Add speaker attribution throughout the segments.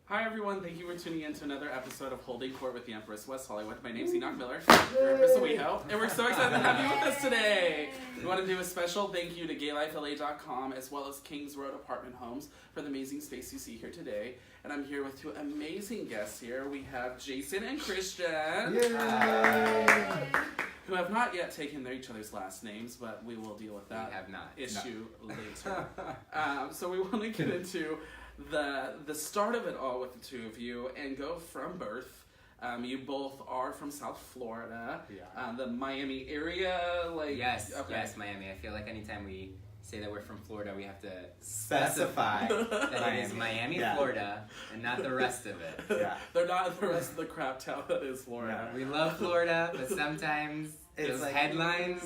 Speaker 1: Hi everyone, thank you for tuning in to another episode of Holding Court with the Empress West Hollywood. My name's Enoch Miller, your Empress of WeHo, and we're so excited to have you with us today. We want to do a special thank you to GayLifeLA.com as well as Kings Road Apartment Homes for the amazing space you see here today. And I'm here with two amazing guests here. We have Jason and Christian, who have not yet taken each other's last names, but we will deal with that issue later. So we want to get into the start of it all with the two of you and go from birth. You both are from South Florida, the Miami area.
Speaker 2: Yes, Miami. I feel like anytime we say that we're from Florida, we have to specify that it is Miami, Florida, and not the rest of it.
Speaker 1: Yeah, they're not the rest of the crap town that is Florida.
Speaker 2: We love Florida, but sometimes those headlines.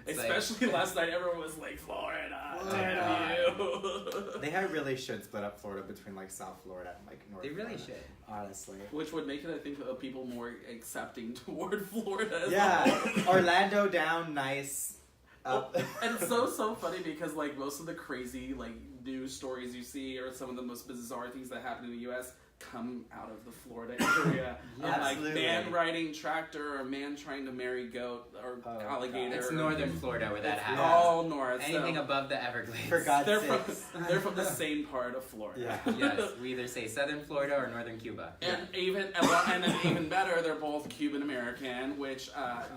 Speaker 1: Especially last night, everyone was like, Florida, damn you.
Speaker 3: They really should split up Florida between South Florida and North
Speaker 2: They really
Speaker 3: Florida,
Speaker 2: should.
Speaker 3: Honestly.
Speaker 1: Which would make it, I think, people more accepting toward Florida.
Speaker 3: Yeah, Orlando down, nice. Up.
Speaker 1: And it's so funny because most of the crazy news stories you see or some of the most bizarre things that happen in the U.S. come out of the Florida area. Man riding tractor or man trying to marry goat or alligator.
Speaker 2: It's northern Florida where that happens.
Speaker 1: All north.
Speaker 2: Anything above the Everglades.
Speaker 3: For God's
Speaker 1: sake. They're from the same part of Florida.
Speaker 2: Yeah. Yes, we either say southern Florida or northern Cuba.
Speaker 1: And even even better, they're both Cuban American, which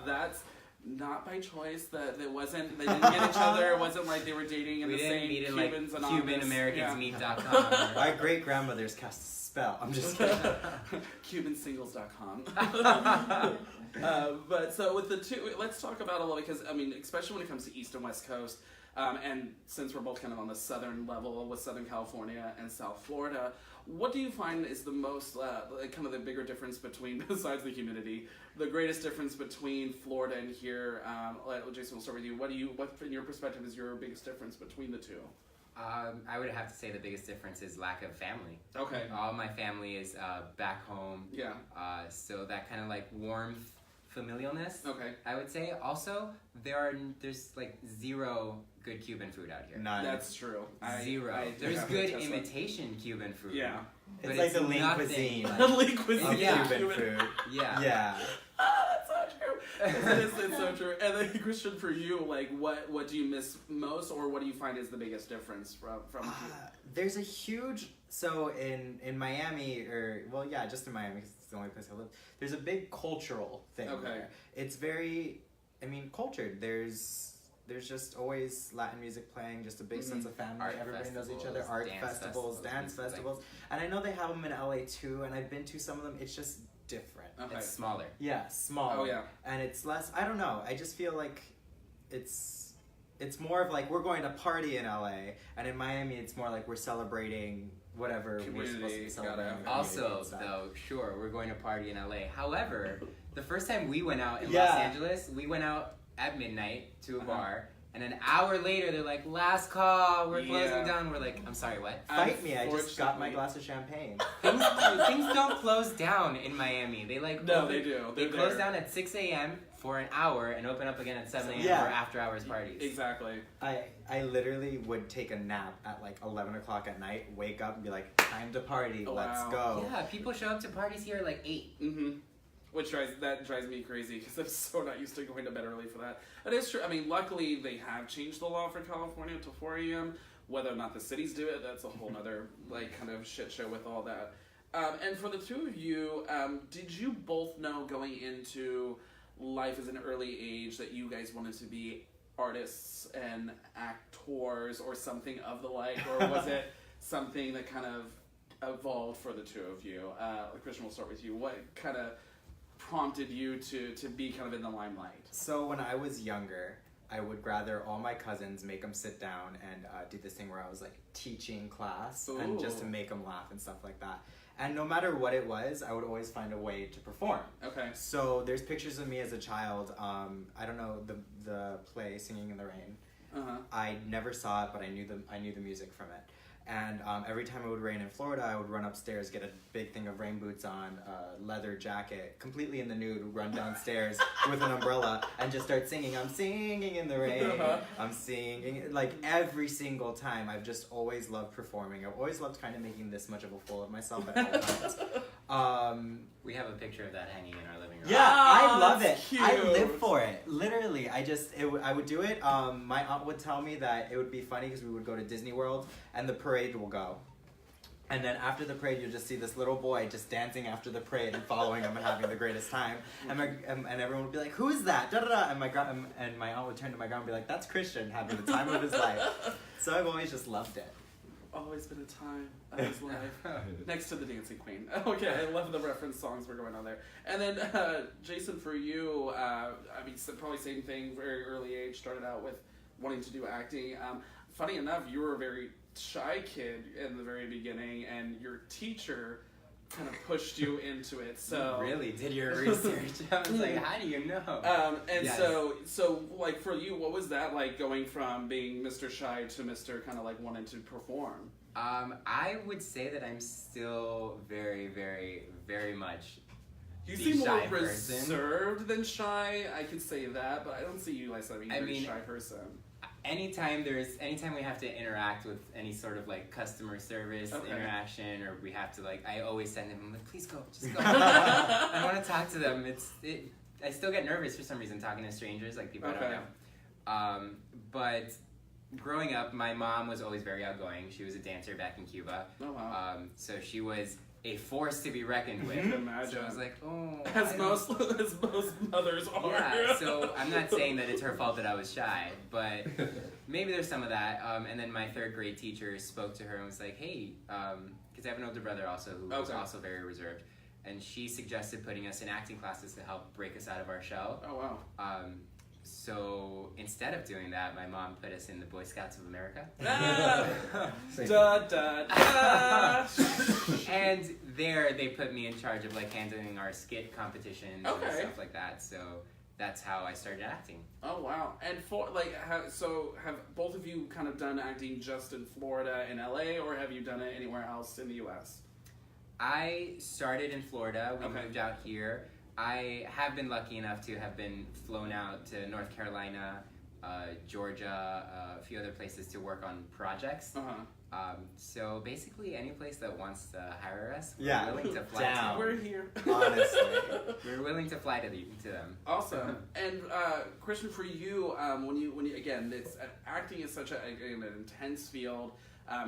Speaker 1: that's not by choice. They didn't get each other. It wasn't like they were dating in the same Cubans and
Speaker 2: CubanAmericans.meet.com.
Speaker 3: My great grandmother's cast a spell. I'm just kidding.
Speaker 1: CubanSingles.com. But so with the two, let's talk about a little because especially when it comes to East and West Coast, and since we're both kind of on the southern level with Southern California and South Florida, what do you find is the most kind of the bigger difference between, besides the humidity, the greatest difference between Florida and here? Jason, we'll start with you. What in your perspective is your biggest difference between the two?
Speaker 2: I would have to say the biggest difference is lack of family.
Speaker 1: Okay.
Speaker 2: All my family is back home.
Speaker 1: Yeah.
Speaker 2: So that kind of warmth, familialness.
Speaker 1: Okay.
Speaker 2: I would say. Also, there's zero good Cuban food out here.
Speaker 3: None.
Speaker 1: That's true.
Speaker 2: Zero. There's good imitation Cuban food.
Speaker 1: Yeah.
Speaker 3: It's like the lean cuisine.
Speaker 1: The lean cuisine.
Speaker 3: Cuban food.
Speaker 2: Yeah.
Speaker 3: Yeah.
Speaker 1: That's so true. It's so true. And then Christian, for you, what do you miss most, or what do you find is the biggest difference from?
Speaker 3: There's a huge in Miami just in Miami because it's the only place I live. There's a big cultural thing.
Speaker 1: Okay.
Speaker 3: There. It's very, cultured. There's just always Latin music playing, just a big sense of family. Everybody knows each other. Art festivals, dance festivals. And I know they have them in LA too, and I've been to some of them. It's just different.
Speaker 2: Okay. It's smaller.
Speaker 3: Yeah, small.
Speaker 1: Oh, yeah.
Speaker 3: And it's less, I don't know, I just feel like it's more of we're going to party in LA, and in Miami it's more we're celebrating whatever we're supposed to be celebrating.
Speaker 2: Also, though, sure, we're going to party in LA. However, the first time we went out in Los Angeles, we went out at midnight to a bar, and an hour later they're like, last call, we're closing down. We're like, I'm sorry, what?
Speaker 3: Fight me, I just got my glass of champagne.
Speaker 2: Things don't close down in Miami. They
Speaker 1: they do.
Speaker 2: They close down at 6 a.m. for an hour and open up again at 7 a.m. for after hours parties.
Speaker 1: Exactly.
Speaker 3: I literally would take a nap at 11 o'clock at night, wake up and be like, time to party, let's go.
Speaker 2: Yeah, people show up to parties here at 8.
Speaker 1: Mm-hmm. Which drives me crazy because I'm so not used to going to bed early for that. It is true. Luckily they have changed the law for California to 4 a.m. Whether or not the cities do it, that's a whole other kind of shit show with all that. And for the two of you, did you both know going into life as an early age that you guys wanted to be artists and actors or something of the like, or was it something that kind of evolved for the two of you? Christian, we'll start with you. What kind of prompted you to be kind of in the limelight?
Speaker 3: So when I was younger, I would gather all my cousins, make them sit down, and do this thing where I was teaching class, and just to make them laugh and stuff like that. And no matter what it was, I would always find a way to perform.
Speaker 1: Okay.
Speaker 3: So there's pictures of me as a child. I don't know the play Singing in the Rain.
Speaker 1: Uh-huh.
Speaker 3: I never saw it, but I knew the music from it. And every time it would rain in Florida, I would run upstairs, get a big thing of rain boots on, a leather jacket, completely in the nude, run downstairs with an umbrella, and just start singing. I'm singing in the rain. I'm singing. Like, every single time. I've just always loved performing. I've always loved kind of making this much of a fool of myself at all times.
Speaker 2: We have a picture of that hanging in our living room.
Speaker 3: Yeah, I love it.
Speaker 1: Cute.
Speaker 3: I live for it. Literally, I would do it. My aunt would tell me that it would be funny because we would go to Disney World and the parade will go. And then after the parade, you'll just see this little boy just dancing after the parade and following him and having the greatest time. And everyone would be like, "Who's that?" Da da da. And my aunt would turn to my grandma and be like, "That's Christian having the time of his life." So I've always just loved it.
Speaker 1: Always been a time of his life. Next to the Dancing Queen. Okay, I love the reference songs we're going on there. And then, Jason, for you, I mean, probably same thing, very early age, started out with wanting to do acting. Funny enough, you were a very shy kid in the very beginning, and your teacher kind of pushed you into it. So
Speaker 2: you really did your research. I was like, how do you know?
Speaker 1: And
Speaker 2: yes.
Speaker 1: so like for you, what was that like going from being Mr. Shy to Mr. kind of like wanting to perform?
Speaker 2: I would say that I'm still very, very, very much.
Speaker 1: You seem more reserved than shy. I could say that, but I don't see you as a shy person.
Speaker 2: Anytime we have to interact with any sort of like customer service interaction, or we have to like, I always send them, I'm like, please go, just go. I want to talk to them. I still get nervous for some reason talking to strangers, like people I don't know. But growing up, my mom was always very outgoing. She was a dancer back in Cuba.
Speaker 1: Oh wow.
Speaker 2: So she was a force to be reckoned with.
Speaker 1: Imagine.
Speaker 2: So I was like, oh.
Speaker 1: As most mothers are.
Speaker 2: Yeah, so I'm not saying that it's her fault that I was shy, but maybe there's some of that. And then my third grade teacher spoke to her and was like, hey, because I have an older brother also who was also very reserved, and she suggested putting us in acting classes to help break us out of our shell.
Speaker 1: Oh wow.
Speaker 2: So instead of doing that, my mom put us in the Boy Scouts of America.
Speaker 1: Da, da, da.
Speaker 2: And there they put me in charge of like handling our skit competitions and stuff like that. So that's how I started acting.
Speaker 1: Oh wow. And for like, have both of you kind of done acting just in Florida and LA, or have you done it anywhere else in the US?
Speaker 2: I started in Florida. We moved out here. I have been lucky enough to have been flown out to North Carolina, Georgia, a few other places to work on projects. So basically, any place that wants to hire us, we're willing to fly to.
Speaker 1: We're here.
Speaker 3: Honestly.
Speaker 2: We're willing to fly to them.
Speaker 1: Awesome. And Christian, for you, when you again, acting is such an intense field.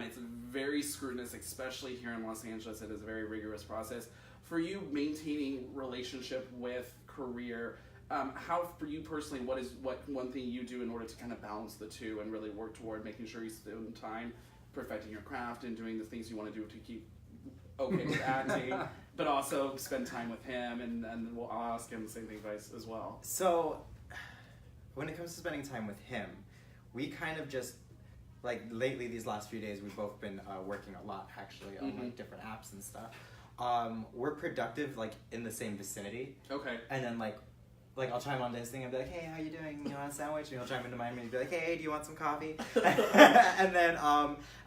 Speaker 1: It's very scrutinous, especially here in Los Angeles. It is a very rigorous process. For you, maintaining relationship with career, how for you personally, what one thing you do in order to kind of balance the two and really work toward making sure you spend time perfecting your craft and doing the things you want to do to keep okay with acting, but also spend time with him, and we'll ask him the same thing as well.
Speaker 3: So, when it comes to spending time with him, we kind of just, like lately these last few days, we've both been working a lot actually on like different apps and stuff. We're productive like in the same vicinity. Okay. And then like I'll chime onto his thing and be like, hey, how you doing? You want a sandwich? And he'll chime into mine and be like, hey, do you want some coffee? And then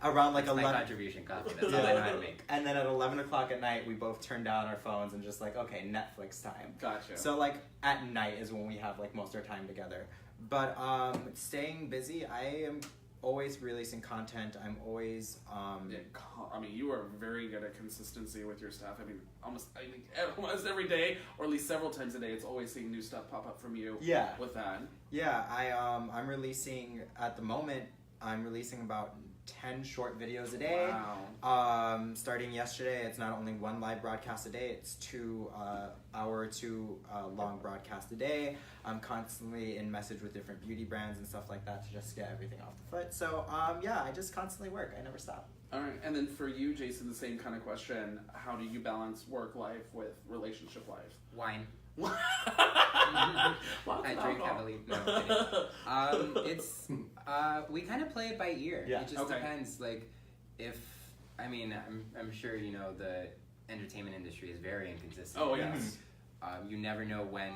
Speaker 3: around like 11.
Speaker 2: My contribution coffee. That's all I know how to make.
Speaker 3: And then at 11 o'clock at night, we both turn down our phones and just like, okay, Netflix time.
Speaker 1: Gotcha.
Speaker 3: So like at night is when we have like most of our time together. But staying busy, I am always releasing content. I'm always
Speaker 1: I mean, you are very good at consistency with your stuff. I mean, almost every day, or at least several times a day, it's always seeing new stuff pop up from you.
Speaker 3: Yeah.
Speaker 1: With that.
Speaker 3: Yeah, I'm releasing at the moment. I'm releasing about 10 short videos a day. Wow. Starting yesterday, it's not only one live broadcast a day, it's 2 hour or 2 long broadcasts a day. I'm constantly in message with different beauty brands and stuff like that to just get everything off the foot. So yeah, I just constantly work. I never stop.
Speaker 1: All right, and then for you, Jason, the same kind of question. How do you balance work life with relationship life?
Speaker 2: Wine.
Speaker 1: I
Speaker 2: drink heavily. No, it's we kind of play it by ear.
Speaker 3: Yeah.
Speaker 2: It just depends. Like, I'm sure you know the entertainment industry is very inconsistent.
Speaker 1: Oh yes.
Speaker 2: You never know when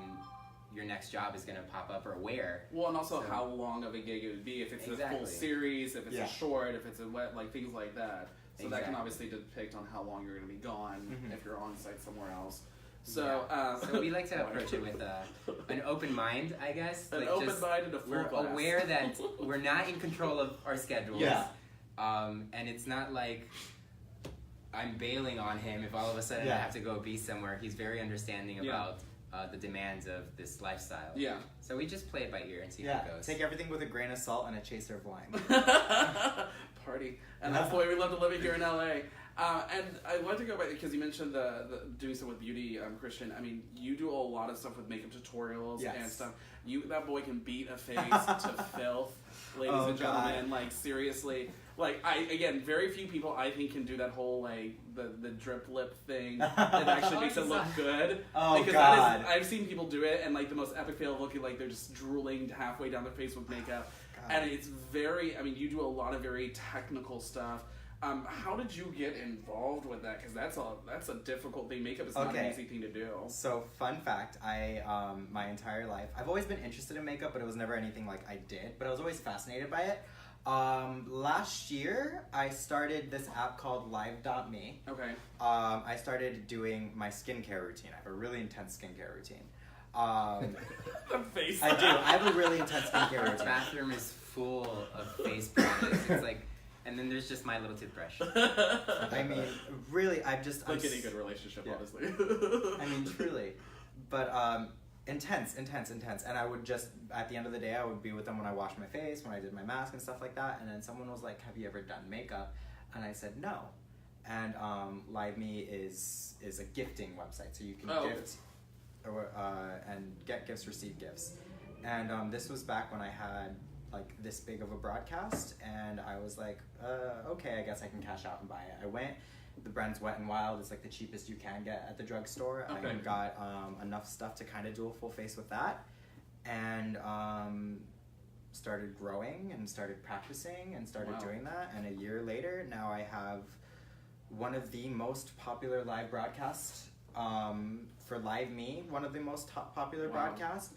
Speaker 2: your next job is going to pop up or where.
Speaker 1: Well, and also how long of a gig it would be, if it's a full series, if it's a short, if it's a wet, like things like that. So that can obviously depict on how long you're going to be gone if you're on site somewhere else. So,
Speaker 2: so we like to approach it with an open mind, I guess.
Speaker 1: An open mind and a full glass.
Speaker 2: We're aware that we're not in control of our schedules.
Speaker 3: Yeah.
Speaker 2: And it's not like I'm bailing on him if all of a sudden I have to go be somewhere. He's very understanding about the demands of this lifestyle. Yeah. So we just play it by ear and see how it goes.
Speaker 3: Take everything with a grain of salt and a chaser of wine.
Speaker 1: Party. And that's the way we love to live it here in LA. And I'd like to go back, because you mentioned the doing stuff with beauty, Christian. I mean, you do a lot of stuff with makeup tutorials and stuff. That boy can beat a face to filth, ladies and gentlemen. God. Like, seriously. Like, very few people I think can do that whole, like, the drip lip thing that actually makes it look good.
Speaker 3: Oh,
Speaker 1: because
Speaker 3: God.
Speaker 1: I've seen people do it, and, like, the most epic fail looking like they're just drooling halfway down their face with makeup. And it's you do a lot of very technical stuff. How did you get involved with that? Because that's a difficult thing. Makeup is not an easy thing to do.
Speaker 3: So, fun fact, I, my entire life, I've always been interested in makeup, but it was never anything like I did. But I was always fascinated by it. Last year, I started this app called Live.me.
Speaker 1: Okay.
Speaker 3: I started doing my skincare routine. I have a really intense skincare routine.
Speaker 1: The face.
Speaker 3: I do. I have a really intense skincare routine.
Speaker 2: The bathroom is full of face products. It's like, and then there's just my little toothbrush.
Speaker 3: I mean, really,
Speaker 1: like any good relationship, honestly.
Speaker 3: I mean, truly. But, intense. And I would just, at the end of the day, I would be with them when I washed my face, when I did my mask and stuff like that. And then someone was like, have you ever done makeup? And I said, no. And, LiveMe is a gifting website. So you can gift and get gifts, receive gifts. And, this was back when I had like this big of a broadcast, and I was like, okay, I guess I can cash out and buy it. I went, the brand's Wet n Wild. It's like the cheapest you can get at the drugstore. Okay. I got enough stuff to kind of do a full face with that, and started growing and started practicing and started doing that. And a year later, now I have one of the most popular live broadcasts for LiveMe, one of the most popular broadcasts.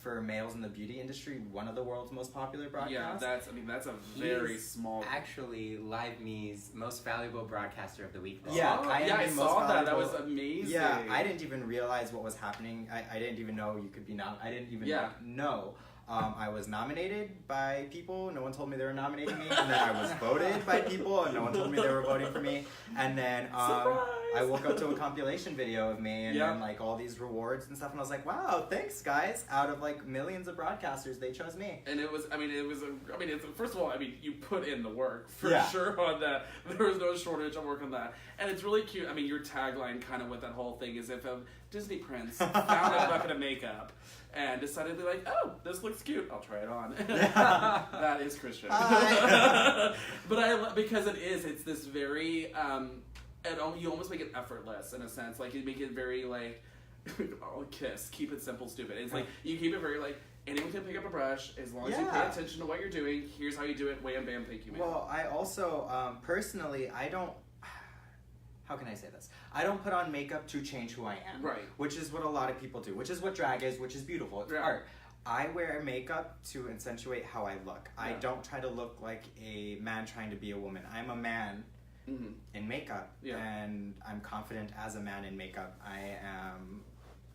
Speaker 3: For males in the beauty industry, one of the world's most popular broadcasts.
Speaker 1: Yeah, that's a very small.
Speaker 2: Actually, LiveMe's most valuable broadcaster of the week.
Speaker 3: Yeah, I saw that.
Speaker 1: That was amazing.
Speaker 3: Yeah, I didn't even realize what was happening. I didn't even know you could be I didn't even know. I was nominated by people. No one told me they were nominating me. And then I was voted by people, and no one told me they were voting for me. And then I woke up to a compilation video of me, and then like all these rewards and stuff. And I was like, wow, thanks guys. Out of like millions of broadcasters, they chose me.
Speaker 1: And first of all, you put in the work for sure on that. There was no shortage of work on that. And it's really cute. I mean, your tagline kind of with that whole thing is if a Disney prince found a bucket of makeup and decided to be like, oh, this looks cute, I'll try it on. That is Christian. But because it's this very, you almost make it effortless in a sense. Like, you make it very, like, oh, kiss, keep it simple, stupid. It's like, you keep it very, like, anyone can pick up a brush as long as you pay attention to what you're doing. Here's how you do it, wham, bam, thank you, man.
Speaker 3: Well, I also, personally, I don't, how can I say this? I don't put on makeup to change who I am.
Speaker 1: Right.
Speaker 3: Which is what a lot of people do, which is what drag is, which is beautiful. It's art. I wear makeup to accentuate how I look. Yeah. I don't try to look like a man trying to be a woman. I'm a man in makeup, and I'm confident as a man in makeup.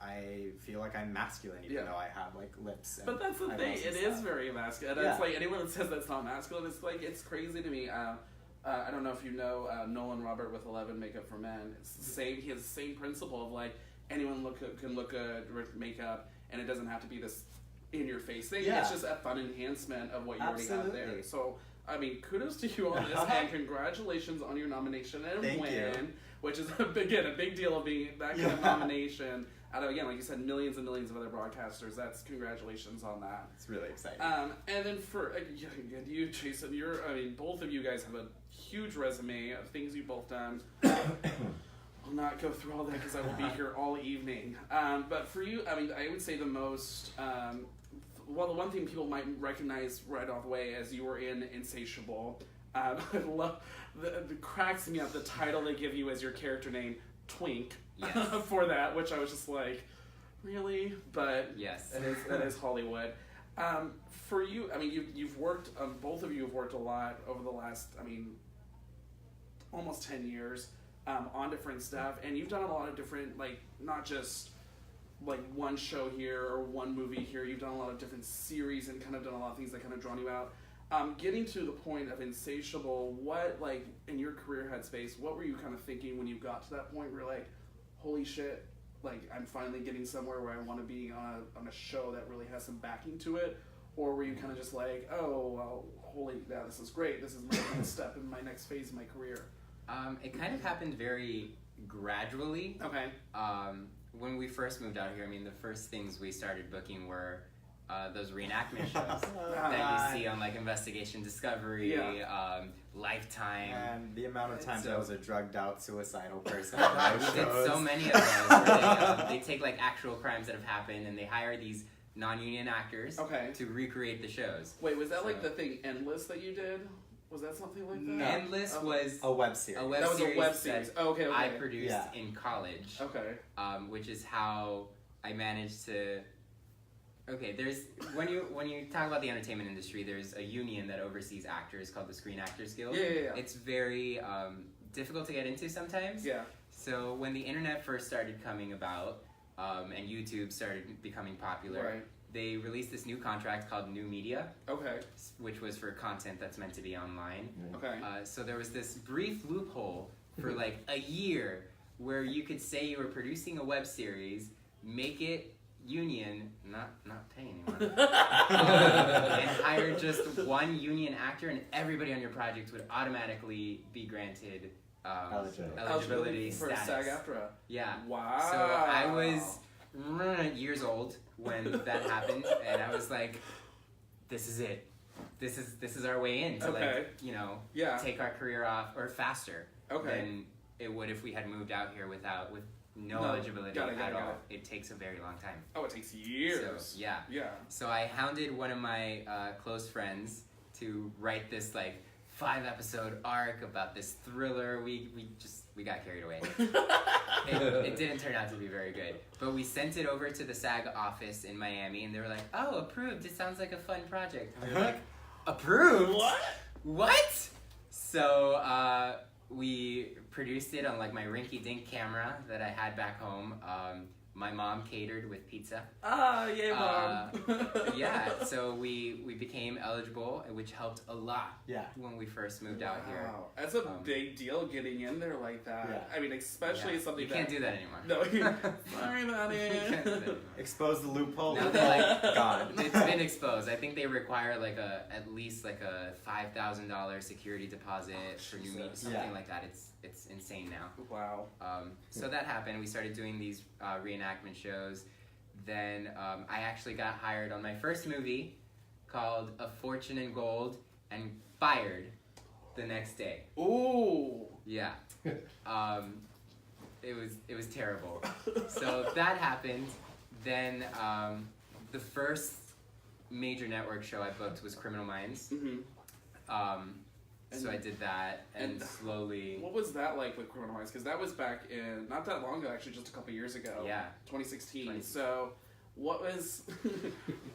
Speaker 3: I feel like I'm masculine, even though I have like lips.
Speaker 1: But that's the thing; it is very masculine. It's like anyone that says that's not masculine, it's like it's crazy to me. I don't know if you know Nolan Robert with 11 Makeup for Men. It's the same. He has the same principle of like anyone can look good with makeup, and it doesn't have to be this in-your-face thing. Yeah. It's just a fun enhancement of what you already have there. So, I mean, kudos to you on this, and congratulations on your nomination and win, which is a big deal of being that kind of nomination. Out of, again, like you said, millions and millions of other broadcasters. That's congratulations on that.
Speaker 3: It's really exciting.
Speaker 1: And then for you, Jason, both of you guys have a huge resume of things you've both done. I'll not go through all that because I will be here all evening. But for you, I would say the most, the one thing people might recognize right off the way as you were in Insatiable. I love, the cracks me up, the title they give you as your character name, Twink. Yes. For that, which I was just like, really, but
Speaker 2: yes,
Speaker 1: it is Hollywood. For you, I mean, you've worked, both of you have worked a lot over the last, I mean, almost 10 years on different stuff, and you've done a lot of different, like, not just like one show here or one movie here. You've done a lot of different series and kind of done a lot of things that kind of drawn you out. Getting to the point of Insatiable, what, like, in your career headspace, what were you kind of thinking when you got to that point where you're like, holy shit, like, I'm finally getting somewhere where I want to be on a show that really has some backing to it? Or were you kind of just like, oh, well, holy, yeah, this is great. This is my next step in my next phase of my career?
Speaker 2: It kind of happened very gradually.
Speaker 1: Okay.
Speaker 2: When we first moved out here, I mean, the first things we started booking were those reenactment shows that you see on, like, Investigation Discovery, Lifetime.
Speaker 3: And the amount of times I was a drugged out, suicidal person.
Speaker 2: We did so many of those where they take, like, actual crimes that have happened and they hire these non-union actors to recreate the shows.
Speaker 1: Wait, was that like the thing Endless that you did? Was that something like that?
Speaker 2: No. Endless was
Speaker 3: a web series.
Speaker 1: That was a web series. Okay.
Speaker 2: I produced in college.
Speaker 1: Okay.
Speaker 2: Which is how I managed to. Okay, there's when you talk about the entertainment industry, there's a union that oversees actors called the Screen Actors Guild.
Speaker 1: Yeah.
Speaker 2: It's very difficult to get into sometimes.
Speaker 1: Yeah.
Speaker 2: So when the internet first started coming about, and YouTube started becoming popular, they released this new contract called New Media.
Speaker 1: Okay.
Speaker 2: Which was for content that's meant to be online.
Speaker 1: Okay.
Speaker 2: So there was this brief loophole for like a year where you could say you were producing a web series, make it union, not pay anyone, and hire just one union actor, and everybody on your project would automatically be granted eligibility
Speaker 1: for
Speaker 2: status.
Speaker 1: SAG-AFTRA.
Speaker 2: Yeah.
Speaker 1: Wow.
Speaker 2: So I was years old when that happened, and I was like, "This is it. This is our way in to like, you know, take our career off or faster than it would if we had moved out here with no eligibility at all. It takes a very long time.
Speaker 1: Oh, it takes years.
Speaker 2: So, yeah. So I hounded one of my close friends to write this like 5-episode arc about this thriller. We got carried away. It didn't turn out to be very good. But we sent it over to the SAG office in Miami, and they were like, "Oh, approved. It sounds like a fun project." And we were like, "Approved? What?" So we produced it on like my rinky-dink camera that I had back home. My mom catered with pizza.
Speaker 1: Yay, Mom.
Speaker 2: So we became eligible, which helped a lot when we first moved out here.
Speaker 1: Wow, that's a big deal getting in there like that. Yeah. I mean, especially something
Speaker 2: you can't do that anymore.
Speaker 1: No, sorry about it.
Speaker 3: Expose the loophole.
Speaker 2: Now they're like, gone. It's been exposed. I think they require like at least like a $5,000 security deposit for new media, something like that. It's insane now.
Speaker 1: Wow.
Speaker 2: So that happened. We started doing these reenactment shows. Then I actually got hired on my first movie called A Fortune in Gold and fired the next day.
Speaker 1: Ooh.
Speaker 2: Yeah. It was terrible. So that happened. Then the first major network show I booked was Criminal Minds. Mm-hmm. So I did that, and slowly...
Speaker 1: What was that like with Criminal Minds? Because that was back in, not that long ago, actually, just a couple years ago.
Speaker 2: Yeah.
Speaker 1: 2016. So, what was...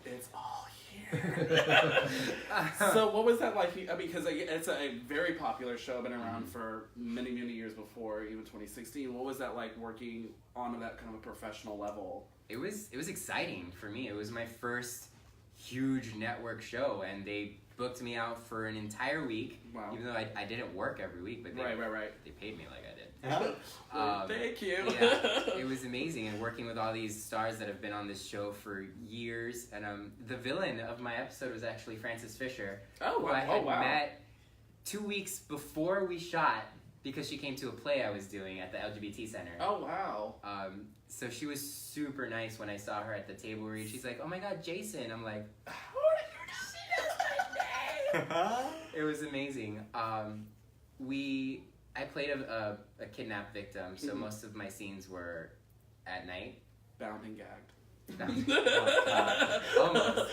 Speaker 1: It's all here. So, what was that like? I mean, because it's a very popular show, been around for many, many years before, even 2016. What was that like working on that kind of a professional level?
Speaker 2: It was exciting for me. It was my first huge network show, and they booked me out for an entire week. Wow. Even though I didn't work every week, but they paid me like I did.
Speaker 1: Thank you.
Speaker 2: Yeah, it was amazing, and working with all these stars that have been on this show for years. And the villain of my episode was actually Frances Fisher, who I had met 2 weeks before we shot because she came to a play I was doing at the LGBT Center.
Speaker 1: Oh, wow.
Speaker 2: So she was super nice when I saw her at the table read. She's like, "Oh my God, Jason." I'm like, it was amazing. I played a kidnapped victim, so most of my scenes were at night.
Speaker 1: Bound and gagged.
Speaker 2: Almost.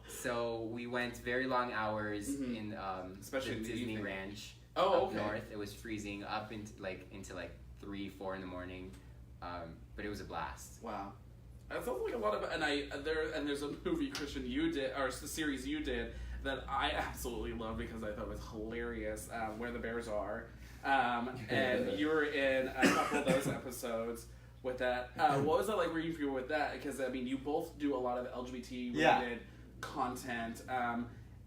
Speaker 2: So we went very long hours in
Speaker 1: especially
Speaker 2: the Disney Ranch
Speaker 1: up
Speaker 2: north. It was freezing up into 3-4 in the morning. But it was a blast.
Speaker 1: Wow. That sounds like a lot of, there's a movie, Christian, you did, or a series you did that I absolutely love because I thought it was hilarious, Where the Bears Are. And you were in a couple of those episodes with that. What was that like working for you with that? Because, I mean, you both do a lot of LGBT-related content.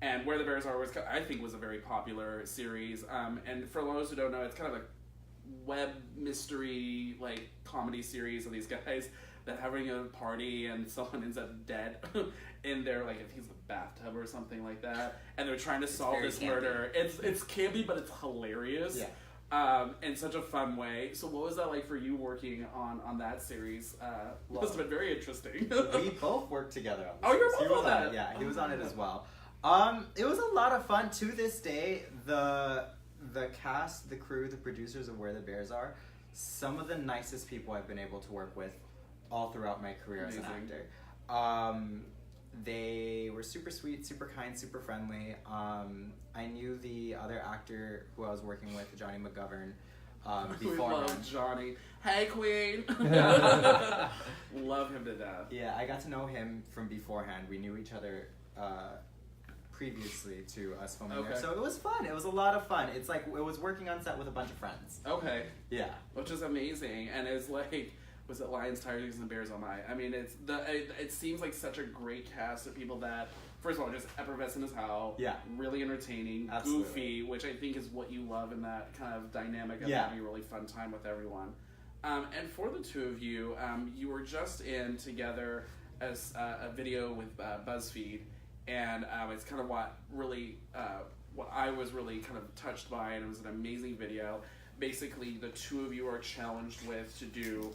Speaker 1: And Where the Bears Are was, I think, was a very popular series. And for those who don't know, it's kind of a web mystery, like, comedy series of these guys that having a party and someone ends up dead in their, like, I think it's the bathtub or something like that, and they're trying to solve this murder. It's campy, but it's hilarious.
Speaker 3: Yeah.
Speaker 1: In such a fun way. So what was that like for you working on that series? Must have been very interesting.
Speaker 3: We both worked together on this.
Speaker 1: Oh, you're both on that?
Speaker 3: Yeah, he was on it as well. It was a lot of fun. To this day, the cast, the crew, the producers of Where the Bears Are, some of the nicest people I've been able to work with all throughout my career as an actor. They were super sweet, super kind, super friendly. I knew the other actor who I was working with, Johnny McGovern, before.
Speaker 1: We love Johnny. Hey, Queen! Love him to death.
Speaker 3: Yeah, I got to know him from beforehand. We knew each other previously to us filming there. So it was fun. It was a lot of fun. It's like it was working on set with a bunch of friends.
Speaker 1: Okay.
Speaker 3: Yeah.
Speaker 1: Which is amazing. And it's like, was it Lions, Tigers, and Bears on my? I mean, it seems like such a great cast of people that, first of all, just effervescent as hell.
Speaker 3: Yeah.
Speaker 1: Really entertaining.
Speaker 3: Absolutely.
Speaker 1: Goofy, which I think is what you love in that kind of dynamic of having a really fun time with everyone. And for the two of you, you were just in together as a video with BuzzFeed. And it's kind of what I was really kind of touched by, and it was an amazing video. Basically, the two of you are challenged with to do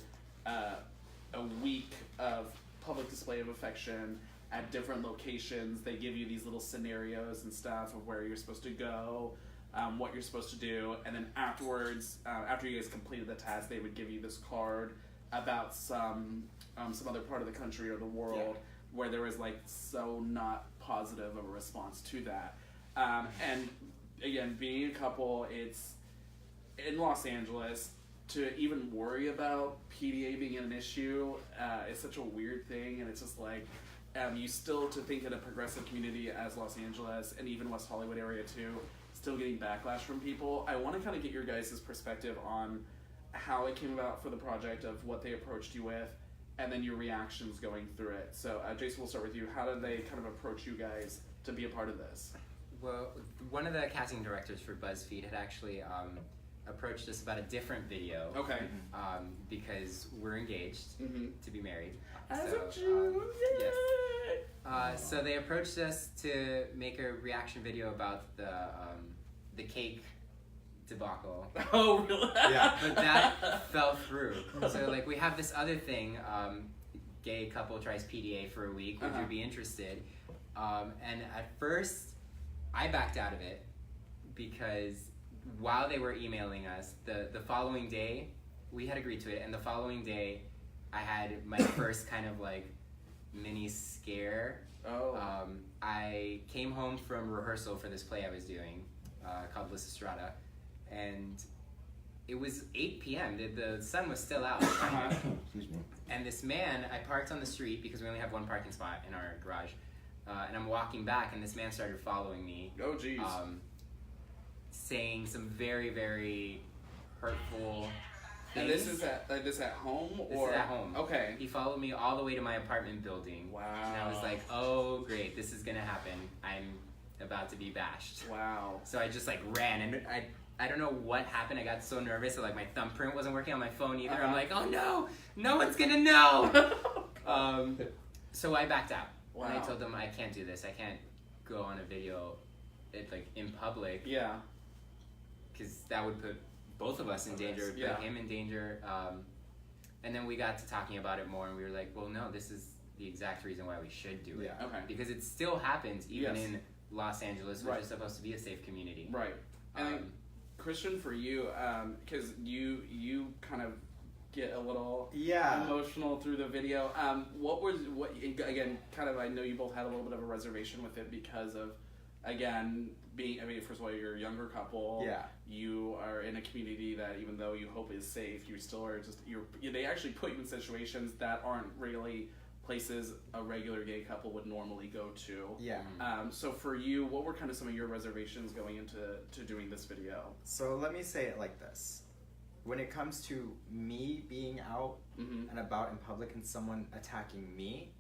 Speaker 1: a week of public display of affection at different locations. They give you these little scenarios and stuff of where you're supposed to go, what you're supposed to do, and then afterwards, after you guys completed the task, they would give you this card about some other part of the country or the world where there was like so not positive of a response to that. And again, being a couple, it's in Los Angeles. To even worry about PDA being an issue is such a weird thing, and it's just like you still to think in a progressive community as Los Angeles and even West Hollywood area too, still getting backlash from people. I want to kind of get your guys' perspective on how it came about for the project, of what they approached you with, and then your reactions going through it. So Jason, we'll start with you. How did they kind of approach you guys to be a part of this?
Speaker 2: Well, one of the casting directors for BuzzFeed had actually approached us about a different video.
Speaker 1: Okay.
Speaker 2: Because we're engaged to be married.
Speaker 1: As of June,
Speaker 2: yes. So they approached us to make a reaction video about the cake debacle.
Speaker 1: Oh, really?
Speaker 3: Yeah.
Speaker 2: But that fell through. So like we have this other thing, gay couple tries PDA for a week, would you be interested? And at first, I backed out of it because while they were emailing us, the following day, we had agreed to it, and the following day, I had my first kind of like mini scare.
Speaker 1: Oh.
Speaker 2: I came home from rehearsal for this play I was doing called Lysistrata, and it was 8 p.m. The sun was still out.
Speaker 3: Excuse me.
Speaker 2: And this man, I parked on the street because we only have one parking spot in our garage, and I'm walking back, and this man started following me.
Speaker 1: Oh, geez.
Speaker 2: Saying some very, very hurtful things.
Speaker 1: And this is at home, or
Speaker 2: this is at home.
Speaker 1: Okay.
Speaker 2: He followed me all the way to my apartment building.
Speaker 1: Wow.
Speaker 2: And I was like, oh great, this is gonna happen. I'm about to be bashed.
Speaker 1: Wow.
Speaker 2: So I just like ran, and I don't know what happened. I got so nervous that like my thumbprint wasn't working on my phone either. I'm like, oh no, no one's gonna know. So I backed out.
Speaker 1: Wow.
Speaker 2: And I told them I can't do this. I can't go on a video, in public.
Speaker 1: Yeah.
Speaker 2: Because that would put both of us in danger, put him in danger. And then we got to talking about it more, and we were like, well, no, this is the exact reason why we should do it.
Speaker 1: Yeah. Okay.
Speaker 2: Because it still happens even in Los Angeles, which is supposed to be a safe community.
Speaker 1: Right. And Christian, for you, because you kind of get a little emotional through the video. What again? Kind of, I know you both had a little bit of a reservation with it because of again, first of all, you're a younger couple.
Speaker 3: Yeah.
Speaker 1: You are in a community that, even though you hope is safe, you still are they actually put you in situations that aren't really places a regular gay couple would normally go to.
Speaker 3: Yeah.
Speaker 1: So for you, what were kind of some of your reservations going into doing this video?
Speaker 3: So let me say it like this. When it comes to me being out and about in public and someone attacking me,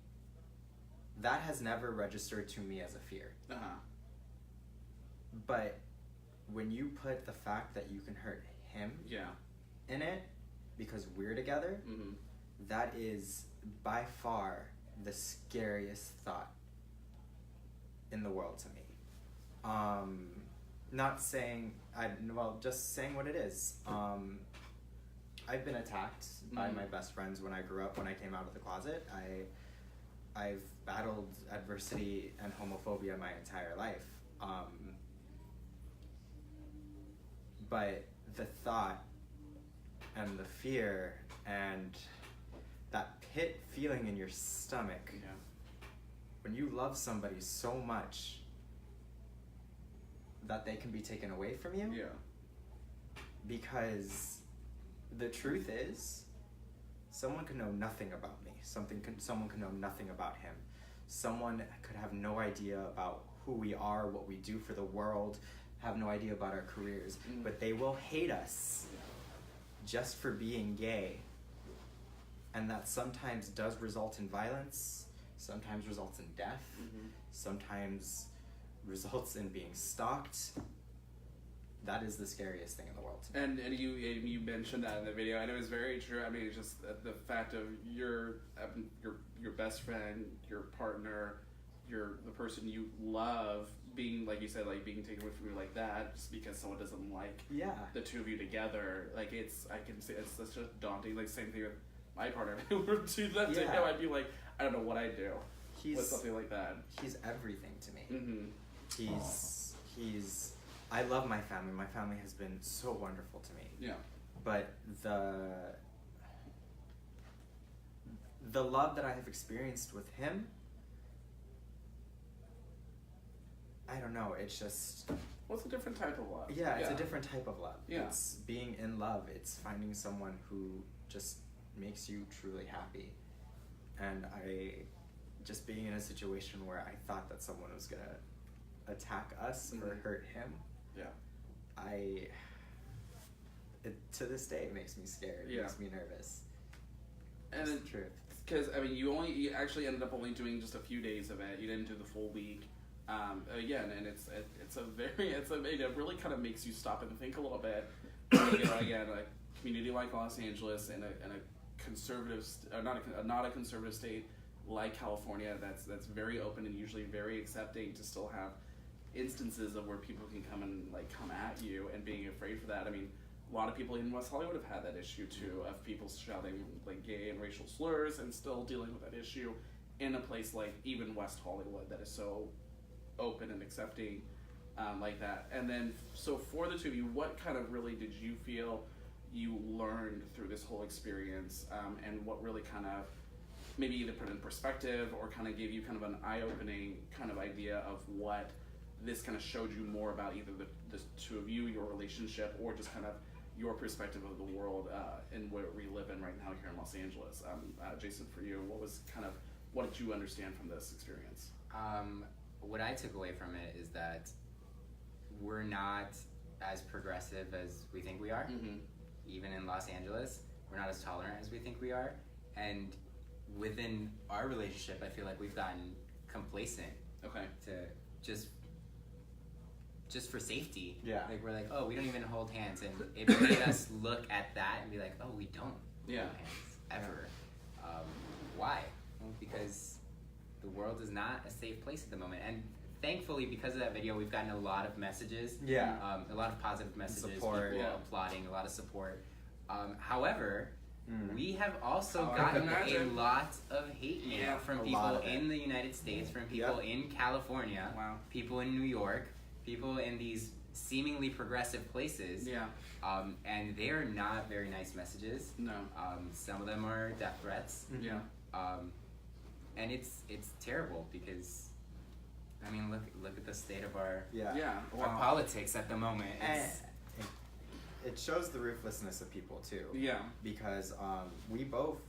Speaker 3: that has never registered to me as a fear. But when you put the fact that you can hurt him in it because we're together, that is by far the scariest thought in the world to me. Not saying, just saying what it is. I've been attacked by my best friends when I grew up, when I came out of the closet. I've battled adversity and homophobia my entire life. But the thought and the fear and that pit feeling in your stomach when you love somebody so much that they can be taken away from you. Because the truth is, someone could know nothing about me. Someone could know nothing about him. Someone could have no idea about who we are, what we do for the world, have no idea about our careers, but they will hate us just for being gay. And that sometimes does result in violence, sometimes results in death, sometimes results in being stalked. That is the scariest thing in the world.
Speaker 1: And you mentioned that in the video, and it was very true. I mean, it's just the fact of your best friend, your partner, the person you love being, like you said, like being taken away from you like that, just because someone doesn't like the two of you together. Like I can say it's such a daunting. Like same thing with my partner. If we were to do that to him, I'd be like, I don't know what I'd do with something like that.
Speaker 3: He's everything to me. He's. I love my family. My family has been so wonderful to me.
Speaker 1: Yeah.
Speaker 3: But the love that I have experienced with him, I don't know, it's just...
Speaker 1: Well, it's a different type of love.
Speaker 3: Yeah, it's a different type of love.
Speaker 1: Yeah.
Speaker 3: It's being in love. It's finding someone who just makes you truly happy. And just being in a situation where I thought that someone was going to attack us or hurt him, to this day, it makes me scared. It makes me nervous.
Speaker 1: And
Speaker 3: it's the truth.
Speaker 1: Because, I mean, you actually ended up only doing just a few days of it. You didn't do the full week. Again, and it really kind of makes you stop and think a little bit. Again, a community like Los Angeles and a conservative, not a conservative state like California that's very open and usually very accepting, to still have instances of where people can come at you and being afraid for that. I mean, a lot of people in West Hollywood have had that issue too, of people shouting like gay and racial slurs, and still dealing with that issue in a place like even West Hollywood that is so open and accepting like that. And then, so for the two of you, what kind of really did you feel you learned through this whole experience, and what really kind of maybe either put in perspective or kind of gave you kind of an eye-opening kind of idea of what this kind of showed you more about either the two of you, your relationship, or just kind of your perspective of the world and where we live in right now here in Los Angeles. Jason, for you, what did you understand from this experience?
Speaker 2: What I took away from it is that we're not as progressive as we think we are. Even in Los Angeles, we're not as tolerant as we think we are. And within our relationship, I feel like we've gotten complacent.
Speaker 1: Okay.
Speaker 2: To just for safety.
Speaker 3: Yeah.
Speaker 2: Like we're like, oh, we don't even hold hands, and it made us look at that and be like, oh, we don't hold hands ever. Why? Well, because the world is not a safe place at the moment, and thankfully, because of that video, we've gotten a lot of messages.
Speaker 3: Yeah.
Speaker 2: A lot of positive messages.
Speaker 3: Support.
Speaker 2: People applauding, a lot of support. However, we have also gotten a lot of hate mail from people in the United States, from people in California, people in New York, people in these seemingly progressive places.
Speaker 1: Yeah.
Speaker 2: And they are not very nice messages.
Speaker 1: No.
Speaker 2: Some of them are death threats.
Speaker 1: Yeah.
Speaker 2: And it's terrible because I mean, look at the state of our
Speaker 1: Wow.
Speaker 2: our politics at the moment. It's,
Speaker 3: it shows the ruthlessness of people too.
Speaker 1: Yeah.
Speaker 3: Because we both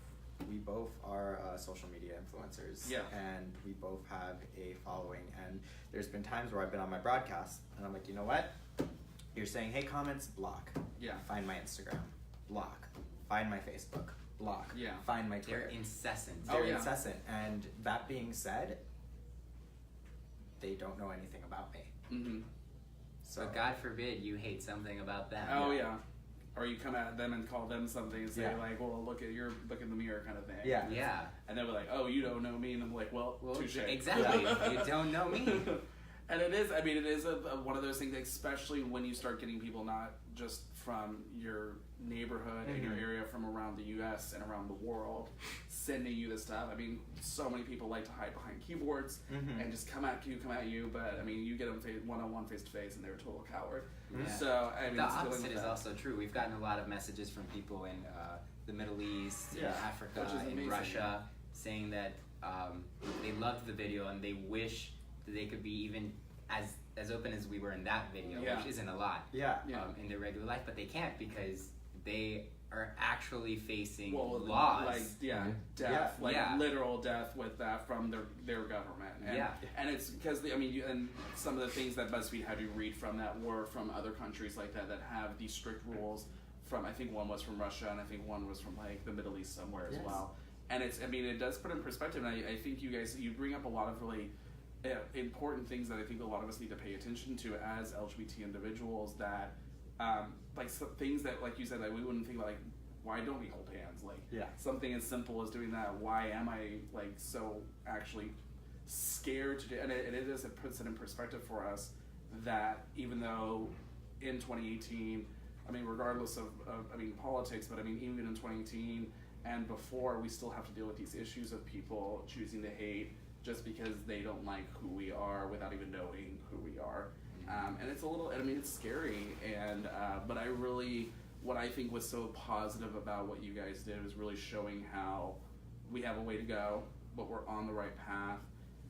Speaker 3: are social media influencers.
Speaker 1: Yeah.
Speaker 3: And we both have a following. And there's been times where I've been on my broadcast and I'm like, you know what? You're saying, hey, comments, block.
Speaker 1: Yeah.
Speaker 3: Find my Instagram, block. Find my Facebook, block.
Speaker 1: Yeah.
Speaker 3: Find my Twitter.
Speaker 2: they're incessant.
Speaker 3: They're incessant. And that being said, they don't know anything about me.
Speaker 1: Mm-hmm.
Speaker 3: So
Speaker 2: But God forbid you hate something about them.
Speaker 1: Oh yeah. Or you come at them and call them something and say like, well, look in the mirror kind of thing.
Speaker 3: Yeah.
Speaker 2: Yeah.
Speaker 1: And they'll be like, oh, you don't know me, and I'm like, well touche.
Speaker 2: Exactly. You don't know me.
Speaker 1: And it is one of those things, especially when you start getting people not just from your neighborhood and your area, from around the U.S. and around the world, sending you this stuff. I mean, so many people like to hide behind keyboards and just come at you, but I mean, you get them one-on-one, face-to-face, and they're a total coward.
Speaker 2: Yeah.
Speaker 1: So, I mean,
Speaker 2: the
Speaker 1: it's dealing
Speaker 2: opposite
Speaker 1: with
Speaker 2: is
Speaker 1: that.
Speaker 2: also true. We've gotten a lot of messages from people in the Middle East, in Africa,
Speaker 1: Which is
Speaker 2: in
Speaker 1: amazing.
Speaker 2: Russia, saying that they loved the video and they wish that they could be even as open as we were in that video, which isn't a lot in their regular life, but they can't because they are actually facing laws.
Speaker 1: Like death, literal death with that from their government. And, and it's because and some of the things that BuzzFeed had you read from that were from other countries like that have these strict rules. From, I think one was from Russia, and I think one was from like the Middle East somewhere as well. And it does put in perspective. And I think you bring up a lot of really important things that I think a lot of us need to pay attention to as LGBT individuals, that things that, like you said, like we wouldn't think about, like, why don't we hold hands? Like something as simple as doing that. Why am I like so actually scared to do? And it puts it in perspective for us that even though in 2018, I mean, regardless of politics, but I mean even in 2018 and before, we still have to deal with these issues of people choosing to hate just because they don't like who we are without even knowing who we are. And it's a little, it's scary. And but what I think was so positive about what you guys did was really showing how we have a way to go, but we're on the right path.